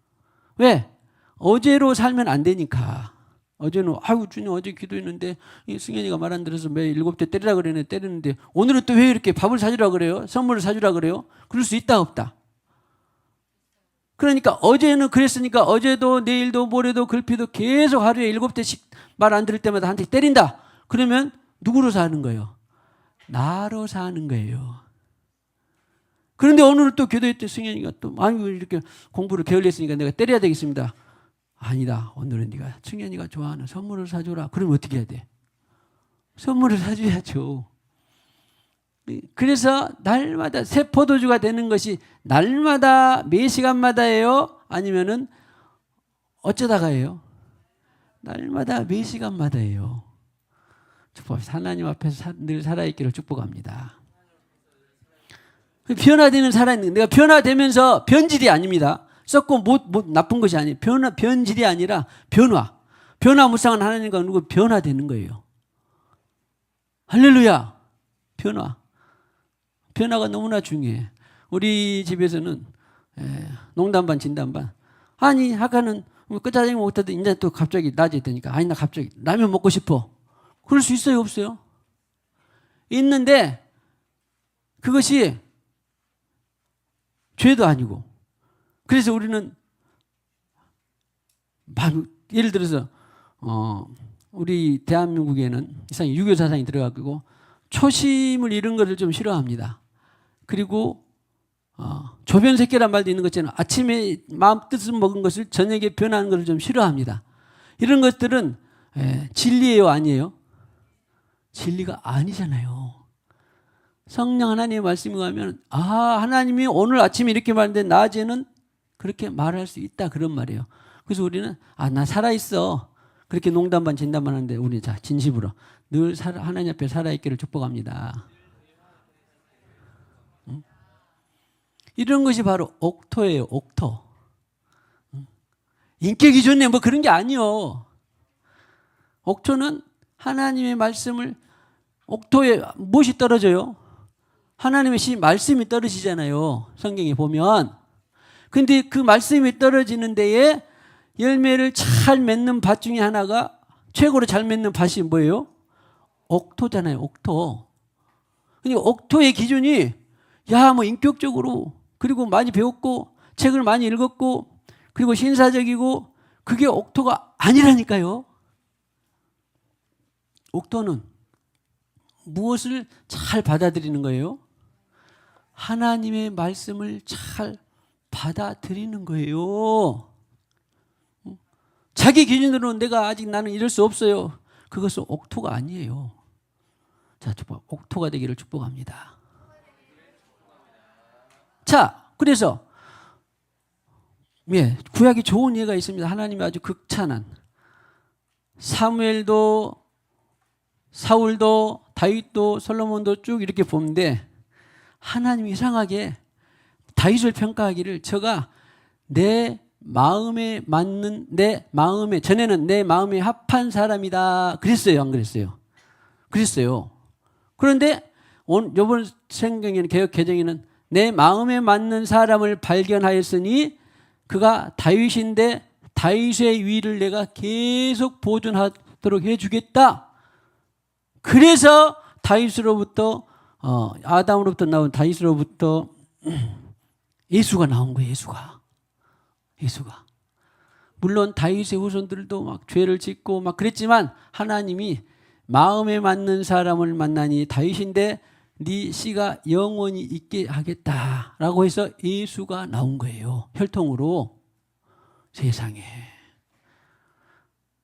왜? 어제로 살면 안 되니까. 어제는 아유 주님 어제 기도했는데 승현이가 말 안 들어서 매일 7대 때리라 그랬는데 때렸는데 오늘은 또 왜 이렇게 밥을 사주라 그래요? 선물을 사주라 그래요? 그럴 수 있다 없다? 그러니까 어제는 그랬으니까 어제도 내일도 모레도 글피도 계속 하루에 7대씩 말 안 들을 때마다 한 대 때린다. 그러면 누구로 사는 거예요? 나로 사는 거예요. 그런데 오늘은 또 기도회 때 승현이가 또 아유 이렇게 공부를 게을리했으니까 내가 때려야 되겠습니다. 아니다. 오늘은 네가 승현이가 좋아하는 선물을 사줘라. 그러면 어떻게 해야 돼? 선물을 사줘야죠. 그래서 날마다 새 포도주가 되는 것이 날마다 매 시간마다예요? 아니면은 어쩌다가예요? 날마다 매 시간마다예요. 축복합니다. 하나님 앞에서 늘 살아있기를 축복합니다. 변화되는 살아있는 내가 변화되면서 변질이 아닙니다. 썩고 못 나쁜 것이 아니에요. 변질이 아니라 변화무쌍한 하나님과 누구 변화되는 거예요. 할렐루야. 변화가 너무나 중요해. 우리 집에서는 농담반 진담반 아니 아까는 짜장면 먹다도 이제 또 갑자기 낮에 되니까 아니 나 갑자기 라면 먹고 싶어. 그럴 수 있어요 없어요? 있는데 그것이 죄도 아니고 그래서 우리는 예를 들어서 우리 대한민국에는 이상히 유교 사상이 들어가고 초심을 잃은 것을 좀 싫어합니다. 그리고 조변새끼란 말도 있는 것처럼 아침에 마음 뜻을 먹은 것을 저녁에 변하는 것을 좀 싫어합니다. 이런 것들은 진리예요 아니에요? 진리가 아니잖아요. 성령 하나님의 말씀이 가면 하나님이 오늘 아침에 이렇게 말했는데 낮에는 그렇게 말할 수 있다 그런 말이에요. 그래서 우리는 나 살아있어 그렇게 농담반 진담반 하는데 우리 자 진심으로 늘 하나님 앞에 살아있기를 축복합니다. 이런 것이 바로 옥토예요. 옥토. 인격이 좋네 뭐 그런 게 아니요. 옥토는 하나님의 말씀을 옥토에 무엇이 떨어져요? 하나님의 말씀이 떨어지잖아요. 성경에 보면. 근데 그 말씀이 떨어지는 데에 열매를 잘 맺는 밭 중에 하나가 최고로 잘 맺는 밭이 뭐예요? 옥토잖아요. 옥토. 근데 옥토의 기준이 뭐 인격적으로 그리고 많이 배웠고 책을 많이 읽었고 그리고 신사적이고 그게 옥토가 아니라니까요. 옥토는 무엇을 잘 받아들이는 거예요? 하나님의 말씀을 잘 받아들이는 거예요. 자기 기준으로는 내가 아직 나는 이럴 수 없어요. 그것은 옥토가 아니에요. 자, 옥토가 되기를 축복합니다. 자, 그래서 구약이 좋은 예가 있습니다. 하나님이 아주 극찬한 사무엘도 사울도 다윗도 솔로몬도 쭉 이렇게 보는데 하나님이 이상하게 다윗을 평가하기를 저가 내 마음에 맞는 전에는 내 마음에 합한 사람이다 그랬어요 안 그랬어요? 그랬어요. 그런데 이번 성경에는 개역 개정에는 내 마음에 맞는 사람을 발견하였으니 그가 다윗인데 다윗의 위를 내가 계속 보존하도록 해주겠다. 그래서 다윗으로부터 아담으로부터 나온 다윗으로부터 예수가 나온 거예요. 예수가. 물론 다윗의 후손들도 막 죄를 짓고 막 그랬지만 하나님이 마음에 맞는 사람을 만나니 다윗인데 네 씨가 영원히 있게 하겠다라고 해서 예수가 나온 거예요. 혈통으로 세상에.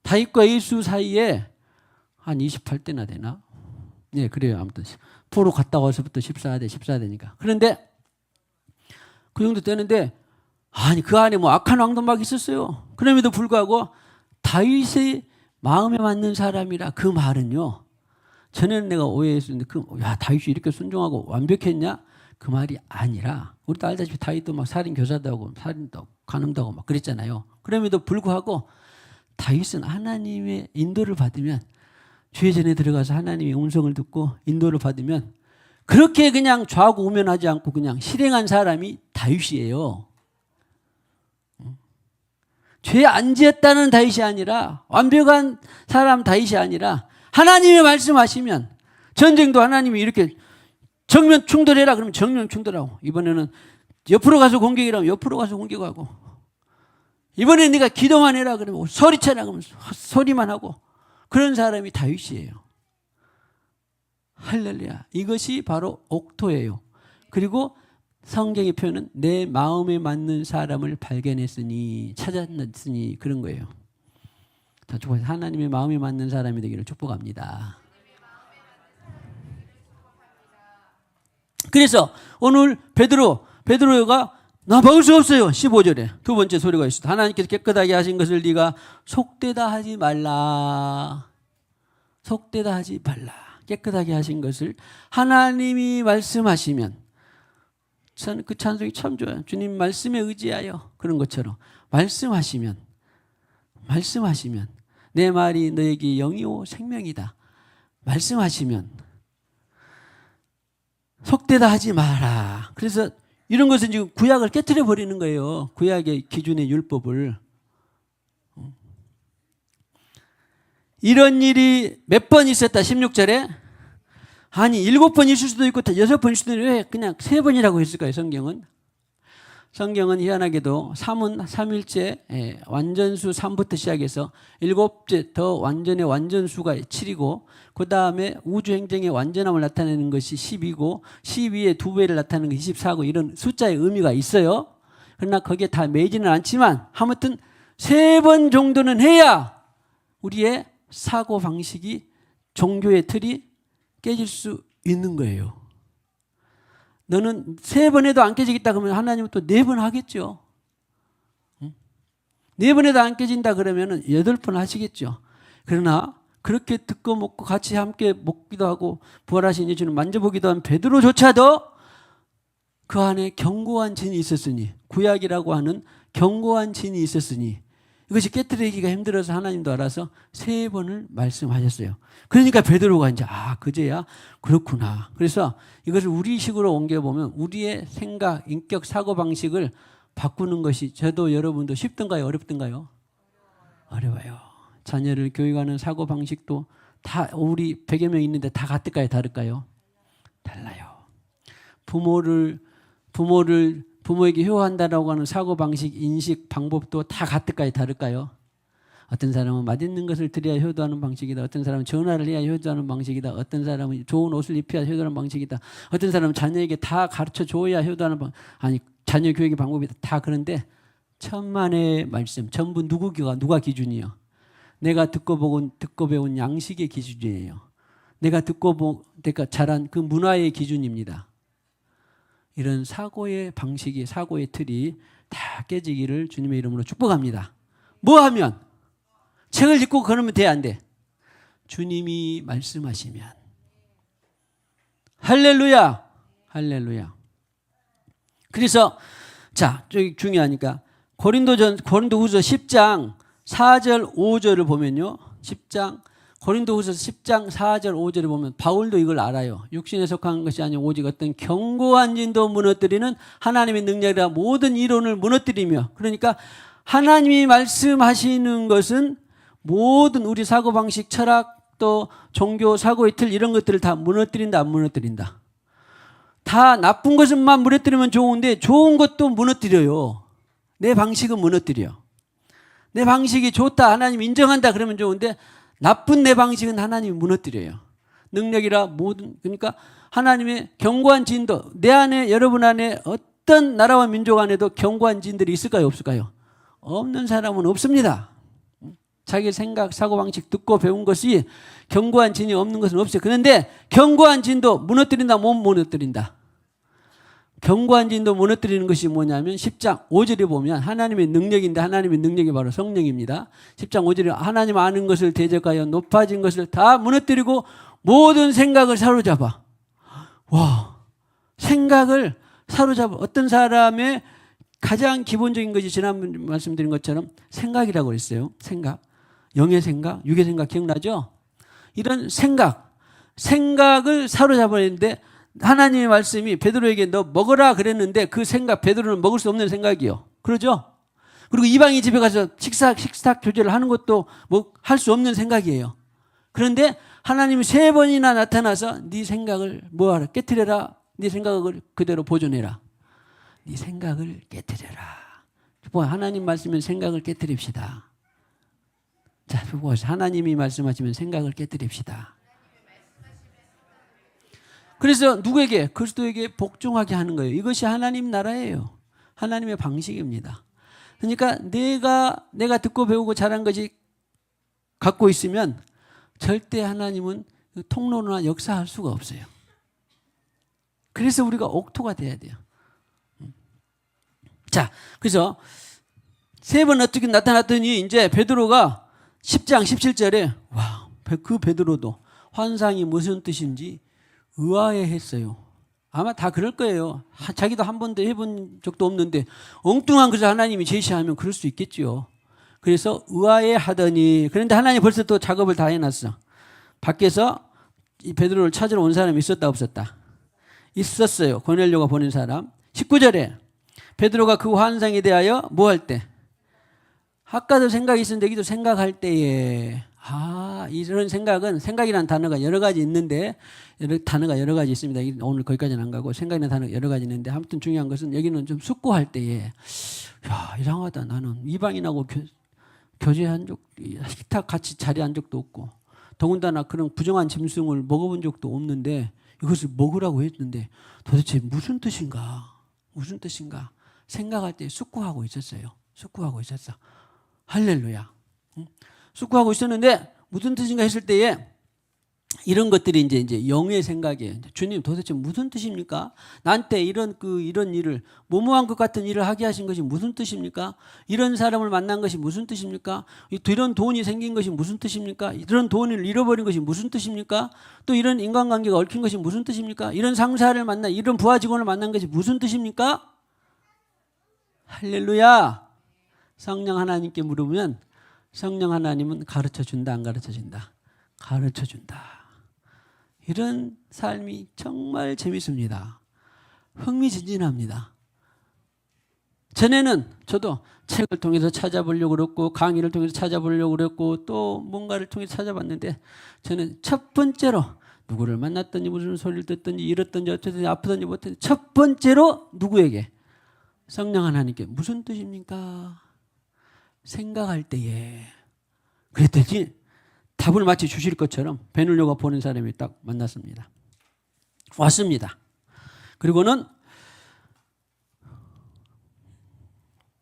다윗과 예수 사이에 한 28대나 되나? 네, 그래요. 아무튼 포로 갔다 와서부터 14대니까. 그런데 그 정도 되는데 그 안에 악한 왕도 막 있었어요. 그럼에도 불구하고 다윗의 마음에 맞는 사람이라 그 말은요. 전에는 내가 오해했었는데 야 다윗이 이렇게 순종하고 완벽했냐? 그 말이 아니라 우리도 알다시피 다윗도 막 살인 교사도 하고 살인도 하고 간음도 하고 막 그랬잖아요. 그럼에도 불구하고 다윗은 하나님의 인도를 받으면 죄전에 들어가서 하나님의 음성을 듣고 인도를 받으면 그렇게 그냥 좌고 우면하지 않고 그냥 실행한 사람이 다윗이에요. 죄 안 지었다는 다윗이 아니라 완벽한 사람 다윗이 아니라 하나님이 말씀하시면 전쟁도 하나님이 이렇게 정면 충돌해라 그러면 정면 충돌하고 이번에는 옆으로 가서 공격이라면 옆으로 가서 공격하고 이번에 네가 기도만 해라 그러면 소리쳐라 그러면 소리만 하고 그런 사람이 다윗이에요. 할렐루야. 이것이 바로 옥토예요. 그리고 성경의 표현은 내 마음에 맞는 사람을 발견했으니 찾았으니 그런 거예요. 다 축복해서 하나님의 마음에 맞는 사람이 되기를 축복합니다. 그래서 오늘 베드로가 나 먹을 수 없어요. 15절에 두 번째 소리가 있습니다. 하나님께서 깨끗하게 하신 것을 네가 속되다 하지 말라. 속되다 하지 말라. 깨끗하게 하신 것을 하나님이 말씀하시면 저는 그 찬송이 참 좋아요. 주님 말씀에 의지하여 그런 것처럼 말씀하시면 내 말이 너에게 영이요 생명이다. 말씀하시면 속되다 하지 마라. 그래서 이런 것은 지금 구약을 깨트려 버리는 거예요. 구약의 기준의 율법을. 이런 일이 몇 번 있었다 16절에 아니 7번 있을 수도 있고 6번 있을 수도 있는데 왜 그냥 3번이라고 했을까요? 성경은 희한하게도 3은 3일째 완전수 3부터 시작해서 7째 더 완전의 완전수가 7이고 그 다음에 우주행정의 완전함을 나타내는 것이 10이고 12의 2배를 나타내는 것이 24고 이런 숫자의 의미가 있어요. 그러나 거기에 다 매지는 않지만 아무튼 3번 정도는 해야 우리의 사고방식이 종교의 틀이 깨질 수 있는 거예요. 너는 3번 해도 안 깨지겠다 그러면 하나님은 또 4번 하겠죠. 4번 해도 안 깨진다 그러면 8번 하시겠죠. 그러나 그렇게 듣고 먹고 같이 함께 먹기도 하고 부활하신 예수를 만져보기도 한 베드로조차도 그 안에 견고한 진이 있었으니 구약이라고 하는 견고한 진이 있었으니 이것이 깨트리기가 힘들어서 하나님도 알아서 3번을 말씀하셨어요. 그러니까 베드로가 이제 그제야 그렇구나. 그래서 이것을 우리식으로 옮겨보면 우리의 생각, 인격, 사고방식을 바꾸는 것이 저도 여러분도 쉽던가요? 어렵던가요? 어려워요. 자녀를 교육하는 사고방식도 다 우리 100여 명 있는데 다 같을까요? 다를까요? 달라요. 부모에게 효한다라고 하는 사고방식, 인식, 방법도 다 같을까요? 다를까요? 어떤 사람은 맛있는 것을 드려야 효도하는 방식이다. 어떤 사람은 전화를 해야 효도하는 방식이다. 어떤 사람은 좋은 옷을 입혀야 효도하는 방식이다. 어떤 사람은 자녀에게 다 가르쳐 줘야 효도하는 자녀 교육의 방법이다. 다 그런데 천만의 말씀 전부 누가 기준이요? 내가 듣고 배운 양식의 기준이에요. 내가 자란 그 문화의 기준입니다. 이런 사고의 방식이 사고의 틀이 다 깨지기를 주님의 이름으로 축복합니다. 뭐 하면? 책을 읽고 그러면 돼 안 돼? 주님이 말씀하시면. 할렐루야. 할렐루야. 그래서 자, 저기 중요하니까 고린도후서 10장 4절 5절을 보면요. 고린도후서 10장 4절 5절을 보면 바울도 이걸 알아요. 육신에 속한 것이 아니오 오직 어떤 견고한 진도 무너뜨리는 하나님의 능력이라 모든 이론을 무너뜨리며 그러니까 하나님이 말씀하시는 것은 모든 우리 사고방식, 철학, 또 종교, 사고의 틀 이런 것들을 다 무너뜨린다 안 무너뜨린다. 다 나쁜 것만 무너뜨리면 좋은데 좋은 것도 무너뜨려요. 내 방식은 무너뜨려. 내 방식이 좋다 하나님 인정한다 그러면 좋은데 나쁜 내 방식은 하나님이 무너뜨려요. 능력이라 그러니까 하나님의 견고한 진도 내 안에 여러분 안에 어떤 나라와 민족 안에도 견고한 진들이 있을까요? 없을까요? 없는 사람은 없습니다. 자기 생각, 사고방식 듣고 배운 것이 견고한 진이 없는 것은 없어요. 그런데 견고한 진도 무너뜨린다 못 무너뜨린다. 견고한 진도 무너뜨리는 것이 뭐냐면 10장 5절에 보면 하나님의 능력인데 하나님의 능력이 바로 성령입니다. 10장 5절에 하나님 아는 것을 대적하여 높아진 것을 다 무너뜨리고 모든 생각을 사로잡아. 와, 생각을 사로잡아. 어떤 사람의 가장 기본적인 것이 지난번에 말씀드린 것처럼 생각이라고 그랬어요. 생각. 영의 생각, 육의 생각 기억나죠? 이런 생각을 사로잡아야 되는데 하나님의 말씀이 베드로에게 너 먹어라 그랬는데 그 생각, 베드로는 먹을 수 없는 생각이요. 그러죠? 그리고 이방인 집에 가서 식사 교제를 하는 것도 뭐 할 수 없는 생각이에요. 그런데 하나님이 3번이나 나타나서 네 생각을 뭐하라? 깨트려라. 네 생각을 그대로 보존해라. 네 생각을 깨트려라. 하나님 말씀은 생각을 깨트립시다. 자, 하나님이 말씀하시면 생각을 깨트립시다. 그래서 누구에게? 그리스도에게 복종하게 하는 거예요. 이것이 하나님 나라예요. 하나님의 방식입니다. 그러니까 내가 듣고 배우고 자란 것이 갖고 있으면 절대 하나님은 통로나 역사할 수가 없어요. 그래서 우리가 옥토가 돼야 돼요. 자, 그래서 3번 어떻게 나타났더니 이제 베드로가 10장 17절에 와, 그 베드로도 환상이 무슨 뜻인지 의아해했어요. 아마 다 그럴 거예요. 자기도 한 번도 해본 적도 없는데 엉뚱한 것을 하나님이 제시하면 그럴 수 있겠죠. 그래서 의아해하더니 그런데 하나님 벌써 또 작업을 다 해놨어. 밖에서 이 베드로를 찾으러 온 사람이 있었다 없었다? 있었어요. 고넬료가 보낸 사람. 19절에 베드로가 그 환상에 대하여 뭐 할 때? 아까도 생각이 있었는데 여기도 생각할 때에 이런 생각이라는 단어가 여러 가지 있는데 단어가 여러 가지 있습니다. 오늘 거기까지는 안 가고 생각이라는 단어가 여러 가지 있는데 아무튼 중요한 것은 여기는 좀 숙고할 때에 이상하다. 나는 이방인하고 교제한 적 식탁 같이 자리한 적도 없고 더군다나 그런 부정한 짐승을 먹어본 적도 없는데 이것을 먹으라고 했는데 도대체 무슨 뜻인가 생각할 때 숙고하고 있었어요. 숙고하고 있었어. 할렐루야. 숙고하고 있었는데 무슨 뜻인가 했을 때에 이런 것들이 이제 영의 생각이에요. 주님 도대체 무슨 뜻입니까? 나한테 이런 일을 무모한 것 같은 일을 하게 하신 것이 무슨 뜻입니까? 이런 사람을 만난 것이 무슨 뜻입니까? 이런 돈이 생긴 것이 무슨 뜻입니까? 이런 돈을 잃어버린 것이 무슨 뜻입니까? 또 이런 인간관계가 얽힌 것이 무슨 뜻입니까? 이런 상사를 이런 부하 직원을 만난 것이 무슨 뜻입니까? 할렐루야. 성령 하나님께 물으면 성령 하나님은 가르쳐준다 안 가르쳐준다? 가르쳐준다. 이런 삶이 정말 재밌습니다. 흥미진진합니다. 전에는 저도 책을 통해서 찾아보려고 그랬고 강의를 통해서 찾아보려고 그랬고 또 뭔가를 통해서 찾아봤는데 저는 첫 번째로 누구를 만났더니 무슨 소리를 듣든지 이렇든지 어쩌든지 아프든지 못든지 첫 번째로 누구에게? 성령 하나님께 무슨 뜻입니까? 생각할 때에 그랬더니 답을 마치 주실 것처럼 베들로가 보낸 사람이 딱 만났습니다. 왔습니다. 그리고는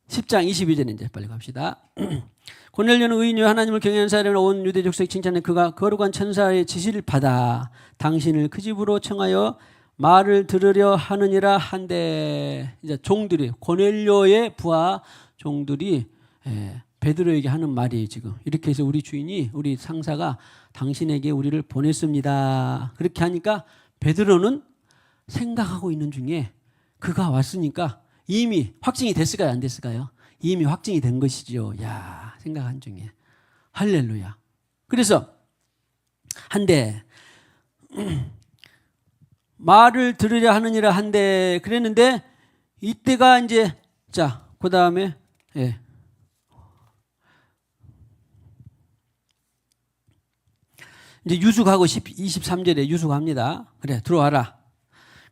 10장 22절에 이제 빨리 갑시다. 고넬료는 의인이요 하나님을 경외하는 사람이라 온 유대 족속이 칭찬해 그가 거룩한 천사의 지시를 받아 당신을 그 집으로 청하여 말을 들으려 하느니라 한데 이제 종들이 고넬료의 부하 종들이 베드로에게 하는 말이 지금 이렇게 해서 우리 주인이 우리 상사가 당신에게 우리를 보냈습니다. 그렇게 하니까 베드로는 생각하고 있는 중에 그가 왔으니까 이미 확증이 됐을까요? 안 됐을까요? 이미 확증이 된 것이죠. 야, 생각한 중에. 할렐루야. 그래서 한데 말을 들으려 하느니라 한데 그랬는데 이때가 이제 자, 그다음에 이제 유숙하고 23절에 유숙합니다. 그래, 들어와라.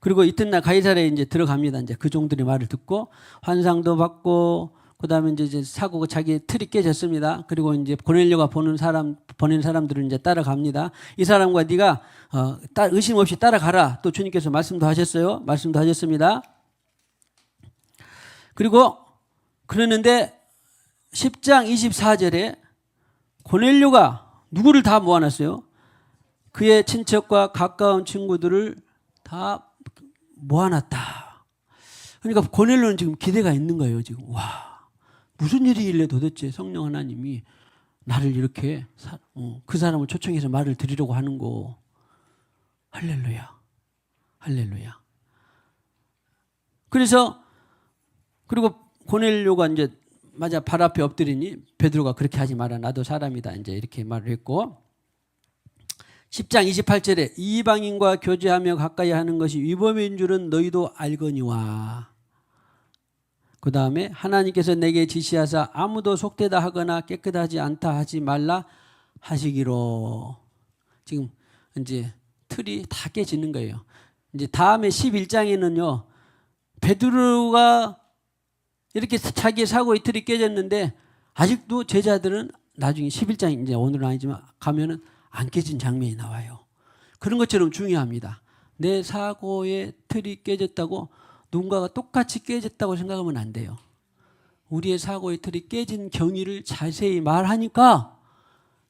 그리고 이튿날 가이사랴에 이제 들어갑니다. 이제 그 종들의 말을 듣고 환상도 받고 그다음에 이제 사고 자기 틀이 깨졌습니다. 그리고 이제 고넬료가 보낸 사람들은 이제 따라갑니다. 이 사람과 네가 의심 없이 따라가라. 또 주님께서 말씀도 하셨어요. 말씀도 하셨습니다. 그리고 그러는데 10장 24절에 고넬료가 누구를 다 모아놨어요? 그의 친척과 가까운 친구들을 다 모아놨다. 그러니까 고넬료는 지금 기대가 있는 거예요. 지금 와, 무슨 일이길래 도대체 성령 하나님이 나를 이렇게 그 사람을 초청해서 말을 드리려고 하는 거. 할렐루야. 할렐루야. 그래서 그리고 고넬료가 이제 맞아 발 앞에 엎드리니 베드로가 그렇게 하지 마라. 나도 사람이다. 이제 이렇게 말을 했고 10장 28절에 이방인과 교제하며 가까이 하는 것이 위법인 줄은 너희도 알거니와. 그 다음에 하나님께서 내게 지시하사 아무도 속되다 하거나 깨끗하지 않다 하지 말라 하시기로. 지금 이제 틀이 다 깨지는 거예요. 이제 다음에 11장에는요. 베드로가 이렇게 자기의 사고의 틀이 깨졌는데 아직도 제자들은 나중에 11장 이제 오늘은 아니지만 가면은 안 깨진 장면이 나와요. 그런 것처럼 중요합니다. 내 사고의 틀이 깨졌다고 누군가가 똑같이 깨졌다고 생각하면 안 돼요. 우리의 사고의 틀이 깨진 경위를 자세히 말하니까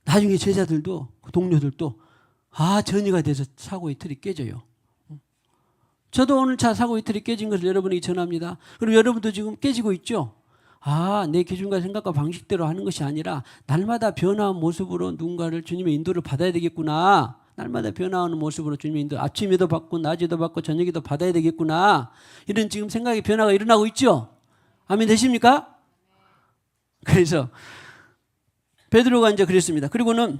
나중에 제자들도 동료들도 전이가 돼서 사고의 틀이 깨져요. 저도 오늘 사고의 틀이 깨진 것을 여러분에게 전합니다. 그럼 여러분도 지금 깨지고 있죠? 내 기준과 생각과 방식대로 하는 것이 아니라 날마다 변화한 모습으로 누군가를 주님의 인도를 받아야 되겠구나. 날마다 변화하는 모습으로 주님의 인도, 아침에도 받고 낮에도 받고 저녁에도 받아야 되겠구나. 이런 지금 생각의 변화가 일어나고 있죠? 아멘 되십니까? 그래서 베드로가 이제 그랬습니다. 그리고는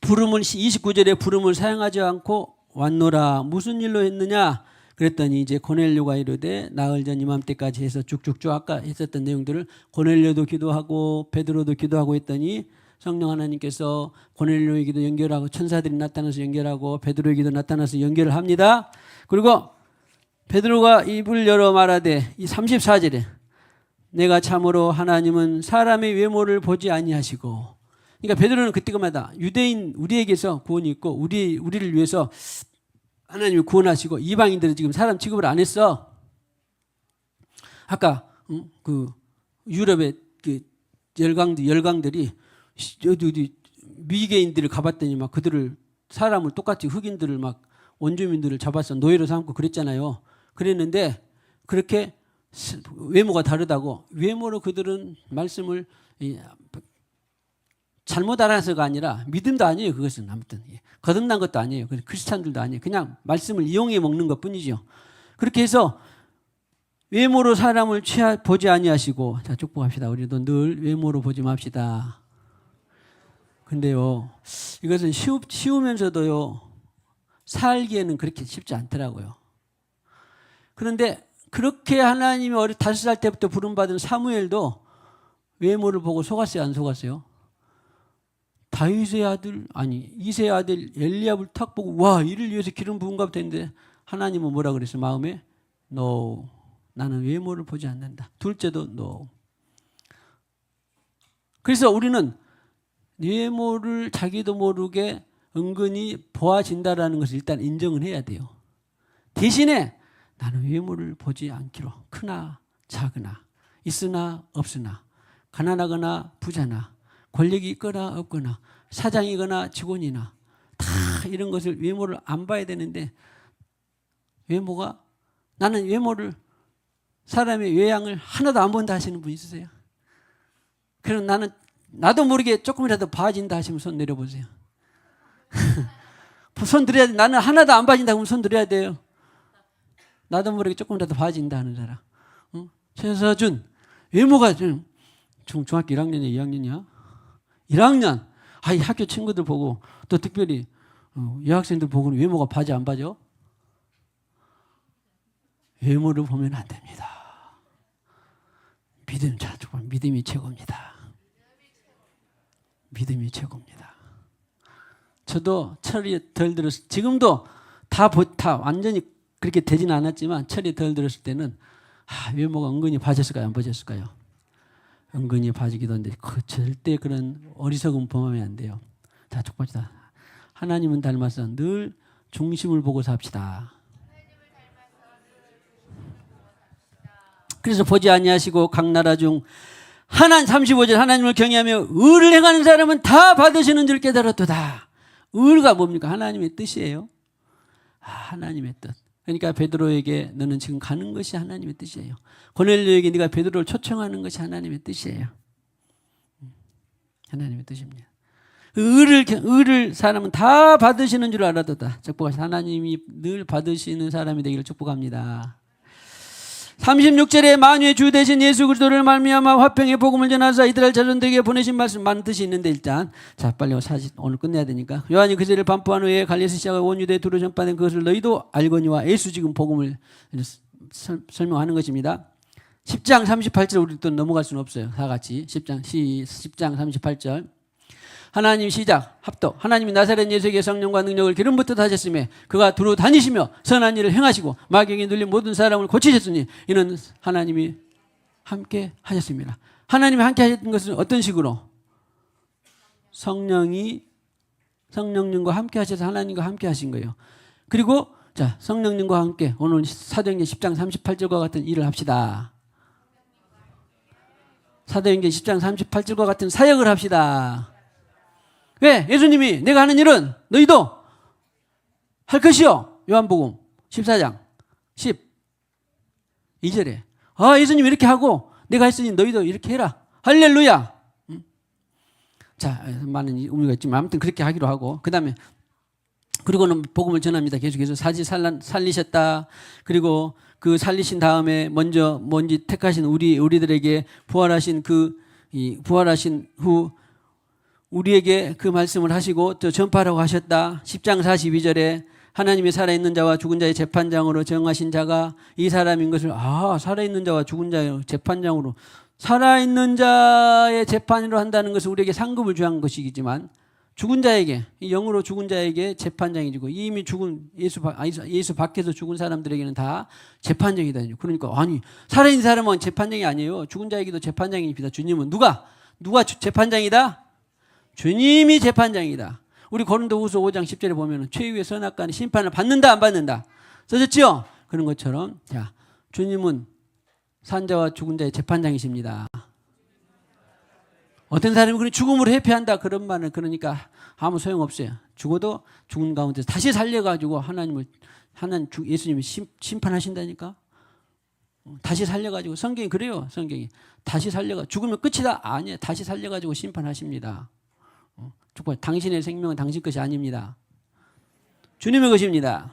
부름을 29절에 부름을 사용하지 않고 왔노라. 무슨 일로 했느냐? 그랬더니 이제 고넬료가 이르되 나흘 전 이맘때까지 해서 쭉쭉쭉 아까 했었던 내용들을 고넬료도 기도하고 베드로도 기도하고 했더니 성령 하나님께서 고넬료에게도 연결하고 천사들이 나타나서 연결하고 베드로에게도 나타나서 연결을 합니다. 그리고 베드로가 입을 열어 말하되 이 34절에 내가 참으로 하나님은 사람의 외모를 보지 아니하시고. 그러니까 베드로는 그때마다 유대인 우리에게서 구원이 있고 우리를 위해서 하나님이 구원하시고 이방인들은 지금 사람 취급을 안 했어. 아까 그 유럽의 그 열강들이 어디 미개인들을 가봤더니 막 그들을 사람을 똑같이 흑인들을 막 원주민들을 잡아서 노예로 삼고 그랬잖아요. 그랬는데 그렇게 외모가 다르다고 외모로 그들은 말씀을 잘못 알아서가 아니라 믿음도 아니에요. 그것은 아무튼 거듭난 것도 아니에요. 크리스찬들도 아니에요. 그냥 말씀을 이용해 먹는 것뿐이죠. 그렇게 해서 외모로 사람을 보지 아니하시고. 자, 축복합시다. 우리도 늘 외모로 보지 맙시다. 근데요 이것은 쉬우면서도요 살기에는 그렇게 쉽지 않더라고요. 그런데 그렇게 하나님이 5살 때부터 부름받은 사무엘도 외모를 보고 속았어요? 안 속았어요? 다윗의 아들 이새의 아들 엘리압을 탁 보고 와 이를 위해서 기름 부은가 보다 했는데 하나님은 뭐라 그랬어요? 마음에 No. 나는 외모를 보지 않는다. 둘째도 No. 그래서 우리는 외모를 자기도 모르게 은근히 보아진다라는 것을 일단 인정을 해야 돼요. 대신에 나는 외모를 보지 않기로 크나 작으나 있으나 없으나 가난하거나 부자나 권력이 있거나 없거나 사장이거나 직원이나 다 이런 것을 외모를 안 봐야 되는데 나는 외모를 사람의 외양을 하나도 안 본다 하시는 분 있으세요? 그럼 나도 모르게 조금이라도 봐진다 하시면 손 내려보세요. 손 들어야 돼. 나는 하나도 안 봐진다 그러면 손 들어야 돼요. 나도 모르게 조금이라도 봐진다 하는 사람. 최서준 외모가 중학교 1학년이야 2학년이야? 1학년. 이 학교 친구들 보고 또 특별히 여학생들 보고는 외모가 봐져 안 봐져? 외모를 보면 안 됩니다. 믿음이 최고입니다. 믿음이 최고입니다. 저도 철이 덜 들었을 지금도 다 완전히 그렇게 되지는 않았지만 철이 덜 들었을 때는 외모가 은근히 봐졌을까요? 안 봐졌을까요? 은근히 봐지기도 하는데 절대 그런 어리석은 범하면 안 돼요. 다 축복합시다. 하나님은 닮아서 늘 중심을 보고 삽시다. 그래서 보지 아니하시고 각 나라 중 35절 하나님을 경외하며 의를 행하는 사람은 다 받으시는 줄 깨달았도다. 의가 뭡니까? 하나님의 뜻이에요. 하나님의 뜻. 그러니까 베드로에게 너는 지금 가는 것이 하나님의 뜻이에요. 고넬료에게 네가 베드로를 초청하는 것이 하나님의 뜻이에요. 하나님의 뜻입니다. 의를 사람은 다 받으시는 줄 알아도다. 축복하시다. 하나님이 늘 받으시는 사람이 되기를 축복합니다. 36절에 만유의 주 되신 예수 그리스도를 말미암아 화평의 복음을 전하사 이스라엘 자손들에게 보내신 말씀 많은 뜻이 있는데 일단 자 빨리 오늘 끝내야 되니까 요한이 그 죄를 반포한 후에 갈릴리에서 시작하고 온 유대에 두루 전파된 그것을 너희도 알거니와 예수 지금 복음을 설명하는 것입니다. 10장 38절 우리 또 넘어갈 수는 없어요. 다 같이 10장 38절 하나님 시작 합독 하나님이 나사렛 예수에게 성령과 능력을 기름부터 하셨으며 그가 두루 다니시며 선한 일을 행하시고 마귀에게 눌린 모든 사람을 고치셨으니 이는 하나님이 함께 하셨습니다. 하나님이 함께 하셨던 것은 어떤 식으로? 성령님과 함께 하셔서 하나님과 함께 하신 거예요. 그리고 자 성령님과 함께 오늘 사도행전 10장 38절과 같은 일을 합시다. 사도행전 10장 38절과 같은 사역을 합시다. 왜? 예수님이 내가 하는 일은 너희도 할 것이요. 요한복음 14장 12절에 예수님이 이렇게 하고 내가 했으니 너희도 이렇게 해라. 할렐루야. 자, 많은 의미가 있지만 아무튼 그렇게 하기로 하고 그 다음에 그리고는 복음을 전합니다. 계속해서 살리셨다. 그리고 그 살리신 다음에 뭔지 택하신 우리들에게 부활하신 부활하신 후 우리에게 그 말씀을 하시고 또 전파라고 하셨다. 10장 42절에 하나님이 살아있는 자와 죽은 자의 재판장으로 정하신 자가 이 사람인 것을 살아있는 자와 죽은 자의 재판장으로 살아있는 자의 재판으로 한다는 것은 우리에게 상급을 주한 것이지만 죽은 자에게 영으로 죽은 자에게 재판장이고 이미 죽은 예수 밖에서 죽은 사람들에게는 다 재판장이다. 그러니까 살아있는 사람은 재판장이 아니에요. 죽은 자에게도 재판장입니다. 주님은 누가 재판장이다? 주님이 재판장이다. 우리 고린도후서 5장 10절에 보면 최후의 선악간의 심판을 받는다 안 받는다 써졌죠? 그런 것처럼 자 주님은 산자와 죽은 자의 재판장이십니다. 어떤 사람이 죽음으로 회피한다 그런 말은 그러니까 아무 소용없어요. 죽어도 죽은 가운데서 다시 살려가지고 예수님이 심판하신다니까. 다시 살려가지고 성경이 그래요. 성경이 다시 살려가 죽으면 끝이다 아니에요. 다시 살려가지고 심판하십니다. 당신의 생명은 당신 것이 아닙니다. 주님의 것입니다.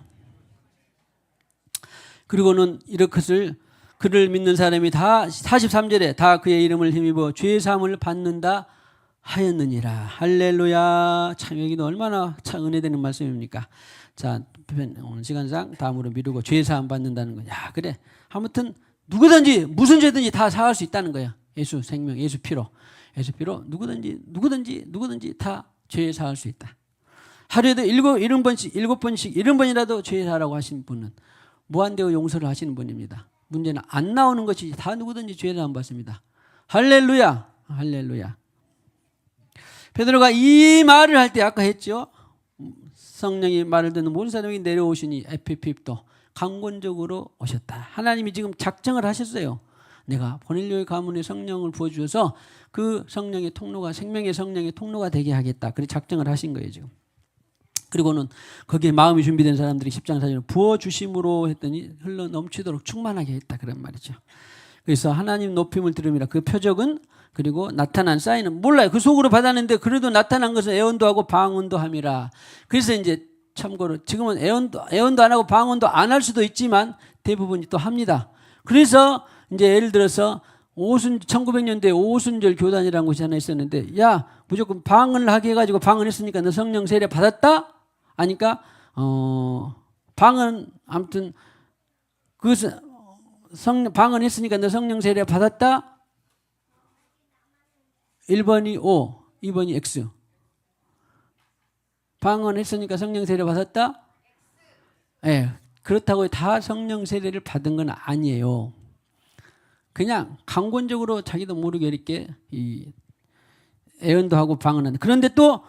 그리고는 이렇게 그를 믿는 사람이 다 43절에 다 그의 이름을 힘입어 죄 사함을 받는다 하였느니라. 할렐루야. 참 여기도 얼마나 참 은혜되는 말씀입니까? 자 오늘 시간상 다음으로 미루고 죄 사함 받는다는 거. 야 그래 아무튼 누구든지 무슨 죄든지 다 사할 수 있다는 거야. 예수 생명 예수 피로 누구든지 다 죄 사할 수 있다. 하루에도 7번이라도 죄 사라고 하신 분은 무한대의 용서를 하시는 분입니다. 문제는 안 나오는 것이 다 누구든지 죄 사함 받습니다. 할렐루야. 할렐루야. 베드로가 이 말을 할 때 아까 했죠. 성령이 말을 듣는 모든 사람이 내려오시니 에피핍도 강권적으로 오셨다. 하나님이 지금 작정을 하셨어요. 내가 보넬료의 가문에 성령을 부어주셔서 그 성령의 통로가 생명의 성령의 통로가 되게 하겠다. 그렇게 작정을 하신 거예요 지금. 그리고는 거기에 마음이 준비된 사람들이 10장 4절에 부어주심으로 했더니 흘러 넘치도록 충만하게 했다. 그런 말이죠. 그래서 하나님 높임을 들음이라 그 표적은 그리고 나타난 사인은 몰라요. 그 속으로 받았는데 그래도 나타난 것은 애언도 하고 방언도 함이라. 그래서 이제 참고로 지금은 애언도 안 하고 방언도 안 할 수도 있지만 대부분이 또 합니다. 그래서 이제 예를 들어서 1900년대에 오순절 교단이라는 곳이 하나 있었는데 야 무조건 방언을 하게 해가지고 방언했으니까 너 성령 세례 받았다? 하니까 방언 아무튼 그것은 방언했으니까 너 성령 세례 받았다? 1번이 O, 2번이 X. 방언했으니까 성령 세례 받았다? 네, 그렇다고 다 성령 세례를 받은 건 아니에요. 그냥 강권적으로 자기도 모르게 이렇게 애언도 하고 방언한다. 그런데 또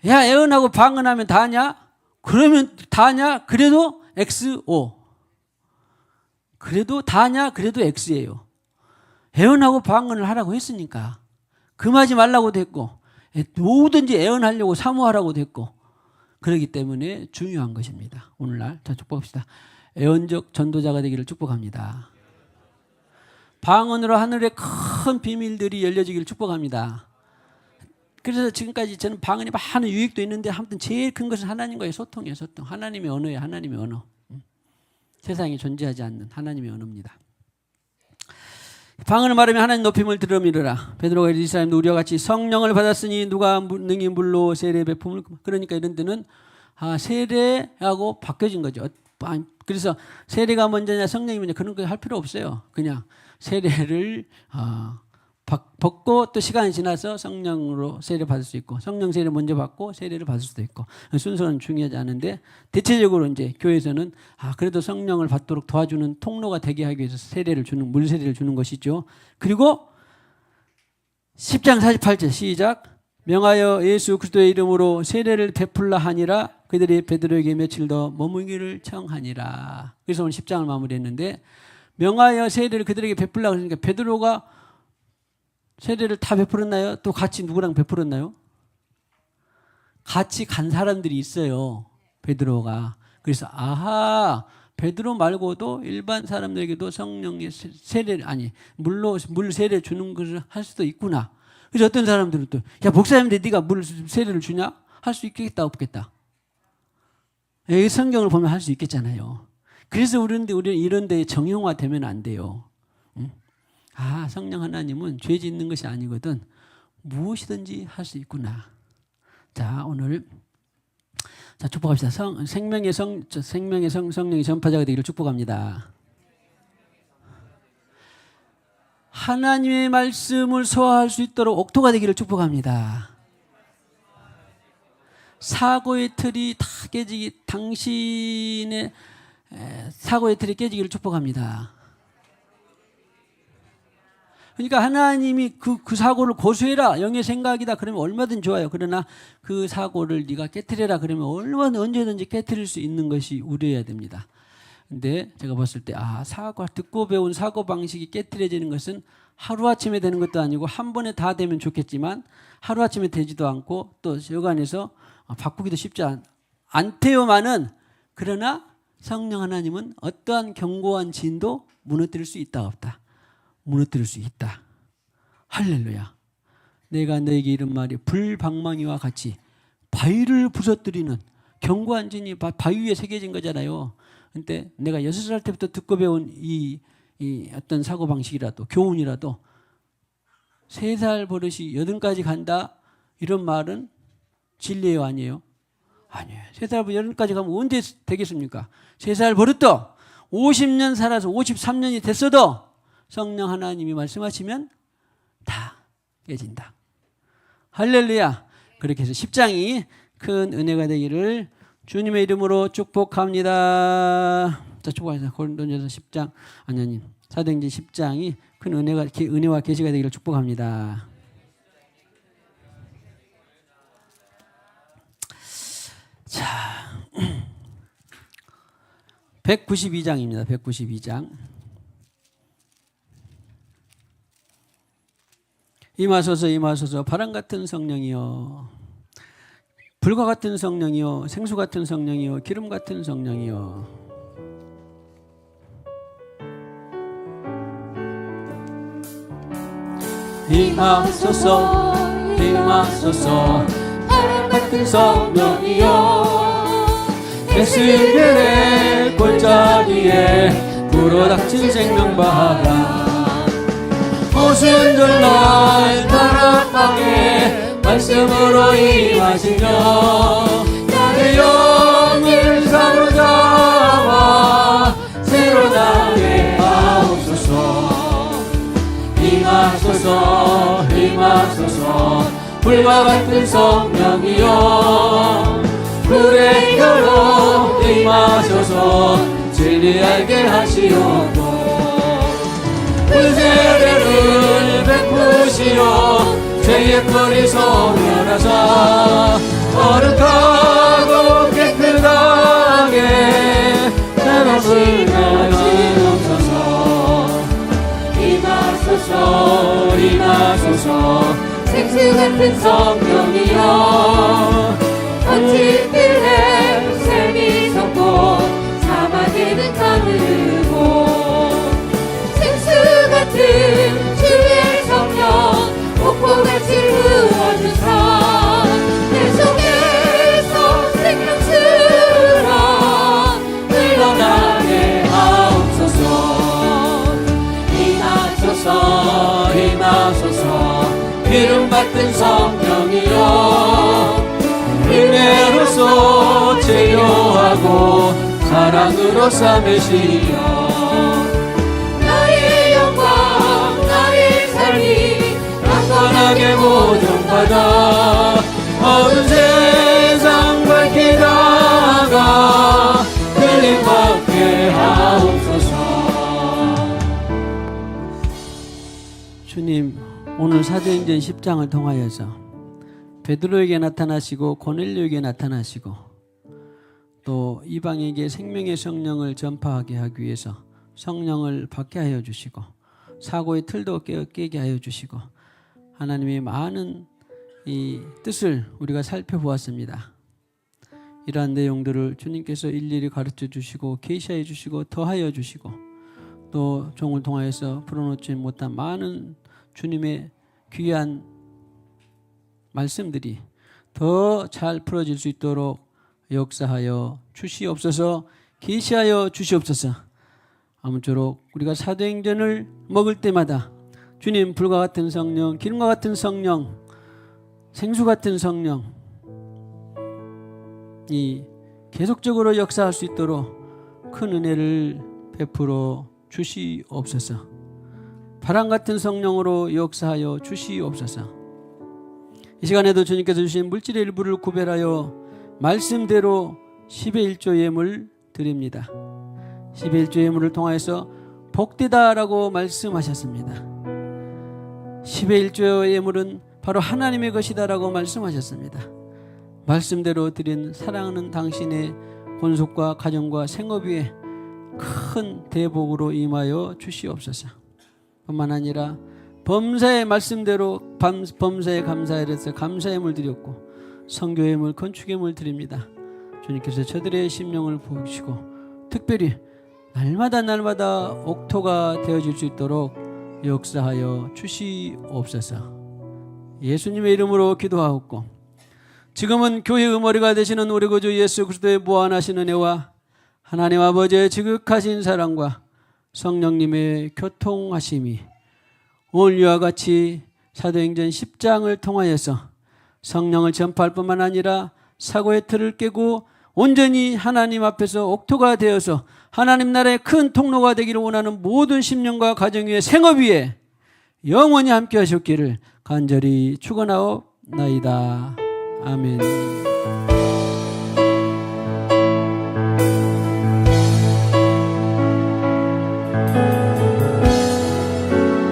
야 애언하고 방언하면 다냐? 그러면 다냐? 그래도 XO. 그래도 다냐? 그래도 X예요. 애언하고 방언을 하라고 했으니까 금하지 말라고도 했고 뭐든지 애언하려고 사모하라고도 했고 그렇기 때문에 중요한 것입니다. 오늘날 자 축복합시다. 애언적 전도자가 되기를 축복합니다. 방언으로 하늘의 큰 비밀들이 열려지기를 축복합니다. 그래서 지금까지 저는 방언이 많은 유익도 있는데 아무튼 제일 큰 것은 하나님과의 소통이에요. 소통. 하나님의 언어예요. 하나님의 언어. 세상에 존재하지 않는 하나님의 언어입니다. 방언을 말하면 하나님 높임을 들으미르라. 베드로가 이르되 이 사람도 우리와 같이 성령을 받았으니 누가 능히 물로 세례 베품을, 그러니까 이런 데는 세례하고 바뀌어진 거죠. 그래서 세례가 먼저냐 성령이 먼저 그런 거 할 필요 없어요. 그냥 세례를 받고 또 시간이 지나서 성령으로 세례 받을 수 있고, 성령 세례 먼저 받고 세례를 받을 수도 있고, 순서는 중요하지 않은데 대체적으로 이제 교회에서는 그래도 성령을 받도록 도와주는 통로가 되게 하기 위해서 세례를 주는, 물 세례를 주는 것이죠. 그리고 10장 48절 시작. 명하여 예수 그리스도의 이름으로 세례를 베풀라 하니라. 그들이 베드로에게 며칠 더 머무기를 청하니라. 그래서 오늘 10장을 마무리했는데, 명하여 세례를 그들에게 베풀라 그러니까 베드로가 세례를 다 베풀었나요? 또 같이 누구랑 베풀었나요? 같이 간 사람들이 있어요. 베드로가. 그래서 베드로 말고도 일반 사람들에게도 성령의 세례를, 물 세례 주는 것을 할 수도 있구나. 그래서 어떤 사람들은 또 목사님인데 네가 물 세례를 주냐? 할 수 있겠다 없겠다? 여기 성경을 보면 할 수 있겠잖아요. 그래서 우리는 이런 데에 정형화되면 안 돼요. 성령 하나님은 죄 짓는 것이 아니거든. 무엇이든지 할 수 있구나. 자, 오늘 축복합시다. 생명의 성령의 전파자가 되기를 축복합니다. 하나님의 말씀을 소화할 수 있도록 옥토가 되기를 축복합니다. 사고의 틀이 다 당신의 사고의 틀이 깨지기를 축복합니다. 그러니까 하나님이 그 사고를 고수해라. 영의 생각이다. 그러면 얼마든 좋아요. 그러나 그 사고를 네가 깨트려라. 그러면 얼마든 언제든지 깨트릴 수 있는 것이 우려야 됩니다. 근데 제가 봤을 때 듣고 배운 사고 방식이 깨트려지는 것은 하루아침에 되는 것도 아니고 한 번에 다 되면 좋겠지만 하루아침에 되지도 않고 또 여간에서 바꾸기도 쉽지 않대요만은, 그러나 성령 하나님은 어떠한 견고한 진도 무너뜨릴 수 있다 없다? 무너뜨릴 수 있다. 할렐루야. 내가 너에게 이른 말이 불방망이와 같이 바위를 부서뜨리는 견고한 진이 바위 위에 새겨진 거잖아요. 근데 내가 6살 때부터 듣고 배운 이 어떤 사고방식이라도 교훈이라도 3살 버릇이 8까지 간다, 이런 말은 진리예요 아니에요? 아니에요. 3살 버릇 8까지 가면 언제 되겠습니까? 3살 버릇도 50년 살아서 53년이 됐어도 성령 하나님이 말씀하시면 다 깨진다. 할렐루야. 그렇게 해서 10장이 큰 은혜가 되기를 주님의 이름으로 축복합니다. 자, 축복합니다. 고린도전서 10장, 사도행전 10장이 큰 은혜와 계시가 되기를 축복합니다. 자, 192장입니다. 192장. 임하소서 임하소서 바람 같은 성령이여, 불과 같은 성령이여, 생수 같은 성령이여, 기름 같은 성령이여. 임하소서 임하소서 바람 같은 성령이여, 예수님의 골짜기에 불어닥친 생명바람, 오순절날 다락방에 말씀으로 임하시며 나의 영을 사로잡아 새로 나게 하옵소서. 임하소서 임하소서 불과 같은 성령이여, 불의 혀로 임하소서 진리 알게 하시옵고, 불세례를 베푸시어 죄의 뿌리 소멸하사 거룩하고 깨끗하게 사람을 하시옵소서. 임하소서 임하소서 생수 같은 성령이여, 거친 길에 샘이 솟고 사막에는 강을 흐르고, 생수 같은 주의 성령 폭포같이 부어주사 임하소서. 기름 받든 성령이여 은혜로서 치료하고 사랑으로 삼으시어 나의 영광 나의 삶이 강건하게 보존받아 어두운 세상 밝히 나아가 흘림받게 하옵소서. 주님, 오늘 사도행전 10장을 통하여서 베드로에게 나타나시고 고넬료에게 나타나시고 또 이방에게 생명의 성령을 전파하게 하기 위해서 성령을 받게 하여 주시고 사고의 틀도 깨게 하여 주시고 하나님의 많은 이 뜻을 우리가 살펴보았습니다. 이러한 내용들을 주님께서 일일이 가르쳐 주시고 계시하여 주시고 더하여 주시고 또 종을 통하여서 풀어놓지 못한 많은 주님의 귀한 말씀들이 더 잘 풀어질 수 있도록 역사하여 주시옵소서. 계시하여 주시옵소서. 아무쪼록 우리가 사도행전을 먹을 때마다 주님 불과 같은 성령, 기름과 같은 성령, 생수 같은 성령 이 계속적으로 역사할 수 있도록 큰 은혜를 베풀어 주시옵소서. 바람 같은 성령으로 역사하여 주시옵소서. 이 시간에도 주님께서 주신 물질의 일부를 구별하여 말씀대로 10의 1조 예물 드립니다. 10의 1조 예물을 통하여서 복되다라고 말씀하셨습니다. 10의 1조 예물은 바로 하나님의 것이다라고 말씀하셨습니다. 말씀대로 드린 사랑하는 당신의 본속과 가정과 생업 위에 큰 대복으로 임하여 주시옵소서. 뿐만 아니라 범사의 말씀대로 범사에 감사해서 감사의 물 드렸고 선교의 물, 건축의 물 드립니다. 주님께서 저들의 심령을 보시고 특별히 날마다 옥토가 되어질 수 있도록 역사하여 주시옵소서. 예수님의 이름으로 기도하옵고 지금은 교회의 머리가 되시는 우리 구주 예수 그리스도의 무한하신 은혜와 하나님 아버지의 지극하신 사랑과 성령님의 교통하심이 오늘 이와 같이 사도행전 10장을 통하여서 성령을 전파할 뿐만 아니라 사고의 틀을 깨고 온전히 하나님 앞에서 옥토가 되어서 하나님 나라의 큰 통로가 되기를 원하는 모든 심령과 가정 위에 생업 위에 영원히 함께 하셨기를 간절히 축원하옵나이다. 아멘.